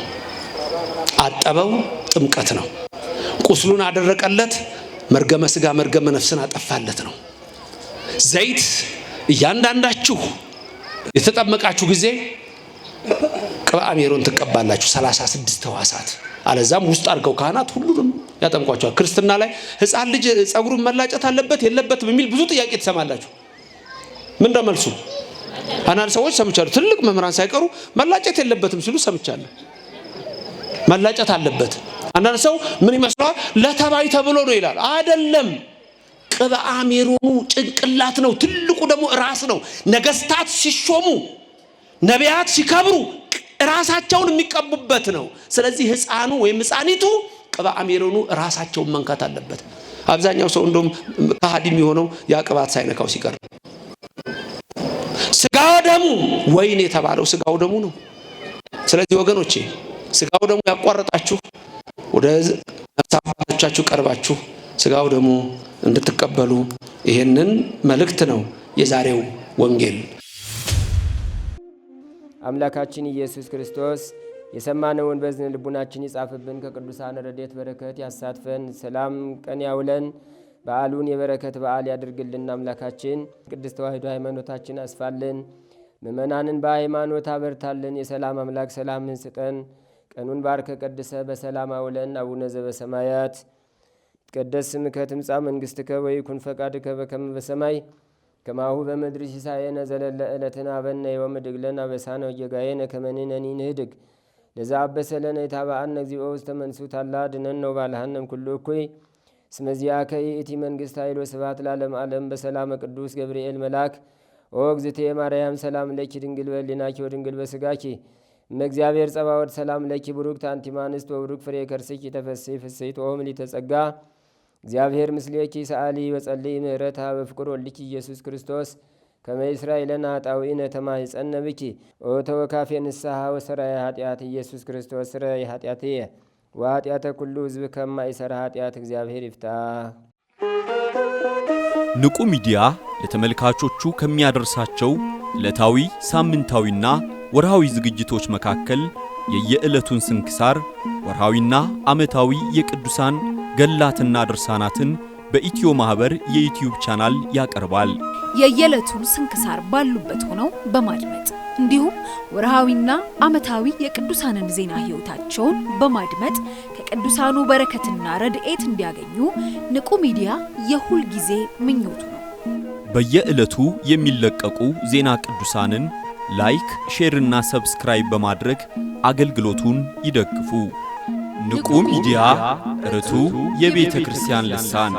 አጠበው፣ ጥምቀት ነው። ቁስሉን አደረቀለት፣ መርገመ ስጋ መርገመ ነፍስን አጠፋለት ነው። ዘይት እያንዳንዳችሁ የተጠመቃችሁ ጊዜ ቅብአ ሜሮን ትቀባላችሁ 36 ሕዋሳት። አለዛም ውስጥ አድርገው ካህናት ሁሉንም ያጠምቋቸዋል። ክርስትና ላይ ሕፃን ልጅ ጸጉሩን መላጨት አለበት የለበትም የሚል ብዙ ጥያቄ ትሰማላችሁ። ምን እንደመልሱ አንዳንድ ሰዎች ሰምቻለሁ። ትልቅ መምህራን ሳይቀሩ መላጨት የለበትም ሲሉ ሰምቻለሁ። መላጨት አለበት። አንዳንድ ሰው ምን ይመስለዋል? ለተባይ ተብሎ ነው ይላል። አይደለም። ቅብአ ሜሮኑ ጭንቅላት ነው፣ ትልቁ ደግሞ ራስ ነው። ነገስታት ሲሾሙ፣ ነቢያት ሲከብሩ ራሳቸውን የሚቀቡበት ነው። ስለዚህ ሕፃኑ ወይም ሕፃኒቱ ቅብአ ሜሮኑ ራሳቸውን መንካት አለበት። አብዛኛው ሰው እንደውም ከሃዲ የሚሆነው ያ ቅባት ሳይነካው ሲቀር። ስጋው ደሙ ወይን የተባለው ስጋው ደሙ ነው። ስለዚህ ወገኖቼ ስጋው ደሙ ያቋረጣችሁ ወደ ነፍሳችሁ ቀርባችሁ ስጋው ደሙ እንድትቀበሉ ይሄንን መልእክት ነው የዛሬው ወንጌል። አምላካችን ኢየሱስ ክርስቶስ የሰማነውን በዝን ልቡናችን ይጻፍብን፣ ከቅዱሳን ረድኤት በረከት ያሳትፈን፣ ሰላም ቀን ያውለን፣ በዓሉን የበረከት በዓል ያድርግልን። አምላካችን ቅድስት ተዋሕዶ ሃይማኖታችን አስፋልን፣ ምእመናንን በሃይማኖት አበርታልን። የሰላም አምላክ ሰላምን ስጠን። ቀኑን ባርከ ቀድሰ በሰላም አውለን። አቡነ ዘበሰማያት ይትቀደስ ስምከ ትምጻእ መንግሥትከ ወይኩን ፈቃድከ በከመ በሰማይ ከማሁ በምድር ሲሳየነ ዘለለ ዕለትነ ሀበነ ዮም ወኅድግ ለነ አበሳነ ወጌጋየነ ከመ ንሕነኒ ንኅድግ ለዘአበሰለነ ኢታብአነ እግዚኦ ውስተ መንሱት አላ አድኅነነ ወባልሐነ ኩሉ እኩይ እስመ ዚአከ ይእቲ መንግሥት ኃይል ወስብሐት ለዓለመ ዓለም። በሰላመ ቅዱስ ገብርኤል መልአክ ኦ እግዝእትየ ማርያም ሰላም ለኪ ድንግል በሕሊናኪ ወድንግል በሥጋኪ እመእግዚአብሔር ጸባዖት ሰላም ለኪ ቡሩክት አንቲ እምአንስት ወቡሩክ ፍሬ ከርሥኪ ተፈሥሒ ፍሥሕት ኦ ምልዕተ ጸጋ እግዚአብሔር ምስሌኪ ሰአሊ ወጸልይ ምህረታ በፍቅር ወልኪ ኢየሱስ ክርስቶስ ከመ ይስራይ ለነ ኃጣውኢነ ተማኅፀነ ብኪ ኦ ተወካፌ ንስሐ ወሰራይ ኃጢአት ኢየሱስ ክርስቶስ ስረይ ኃጢአትየ ወኃጢአተ ኩሉ ሕዝብ ከማይሠራ ኃጢአት እግዚአብሔር ይፍታ። ንቁ ሚዲያ ለተመልካቾቹ ከሚያደርሳቸው ዕለታዊ ሳምንታዊና ወርሃዊ ዝግጅቶች መካከል የየዕለቱን ስንክሳር ወርሃዊና ዓመታዊ የቅዱሳን ገላትና ድርሳናትን በኢትዮ ማህበር የዩቲዩብ ቻናል ያቀርባል። የየዕለቱን ስንክሳር ባሉበት ሆነው በማድመጥ እንዲሁም ወርሃዊና ዓመታዊ የቅዱሳንን ዜና ሕይወታቸውን በማድመጥ ከቅዱሳኑ በረከትና ረድኤት እንዲያገኙ ንቁ ሚዲያ የሁል ጊዜ ምኞቱ ነው። በየዕለቱ የሚለቀቁ ዜና ቅዱሳንን ላይክ፣ ሼር እና ሰብስክራይብ በማድረግ አገልግሎቱን ይደግፉ። ንቁ ሚዲያ ርቱ የቤተ ክርስቲያን ልሳን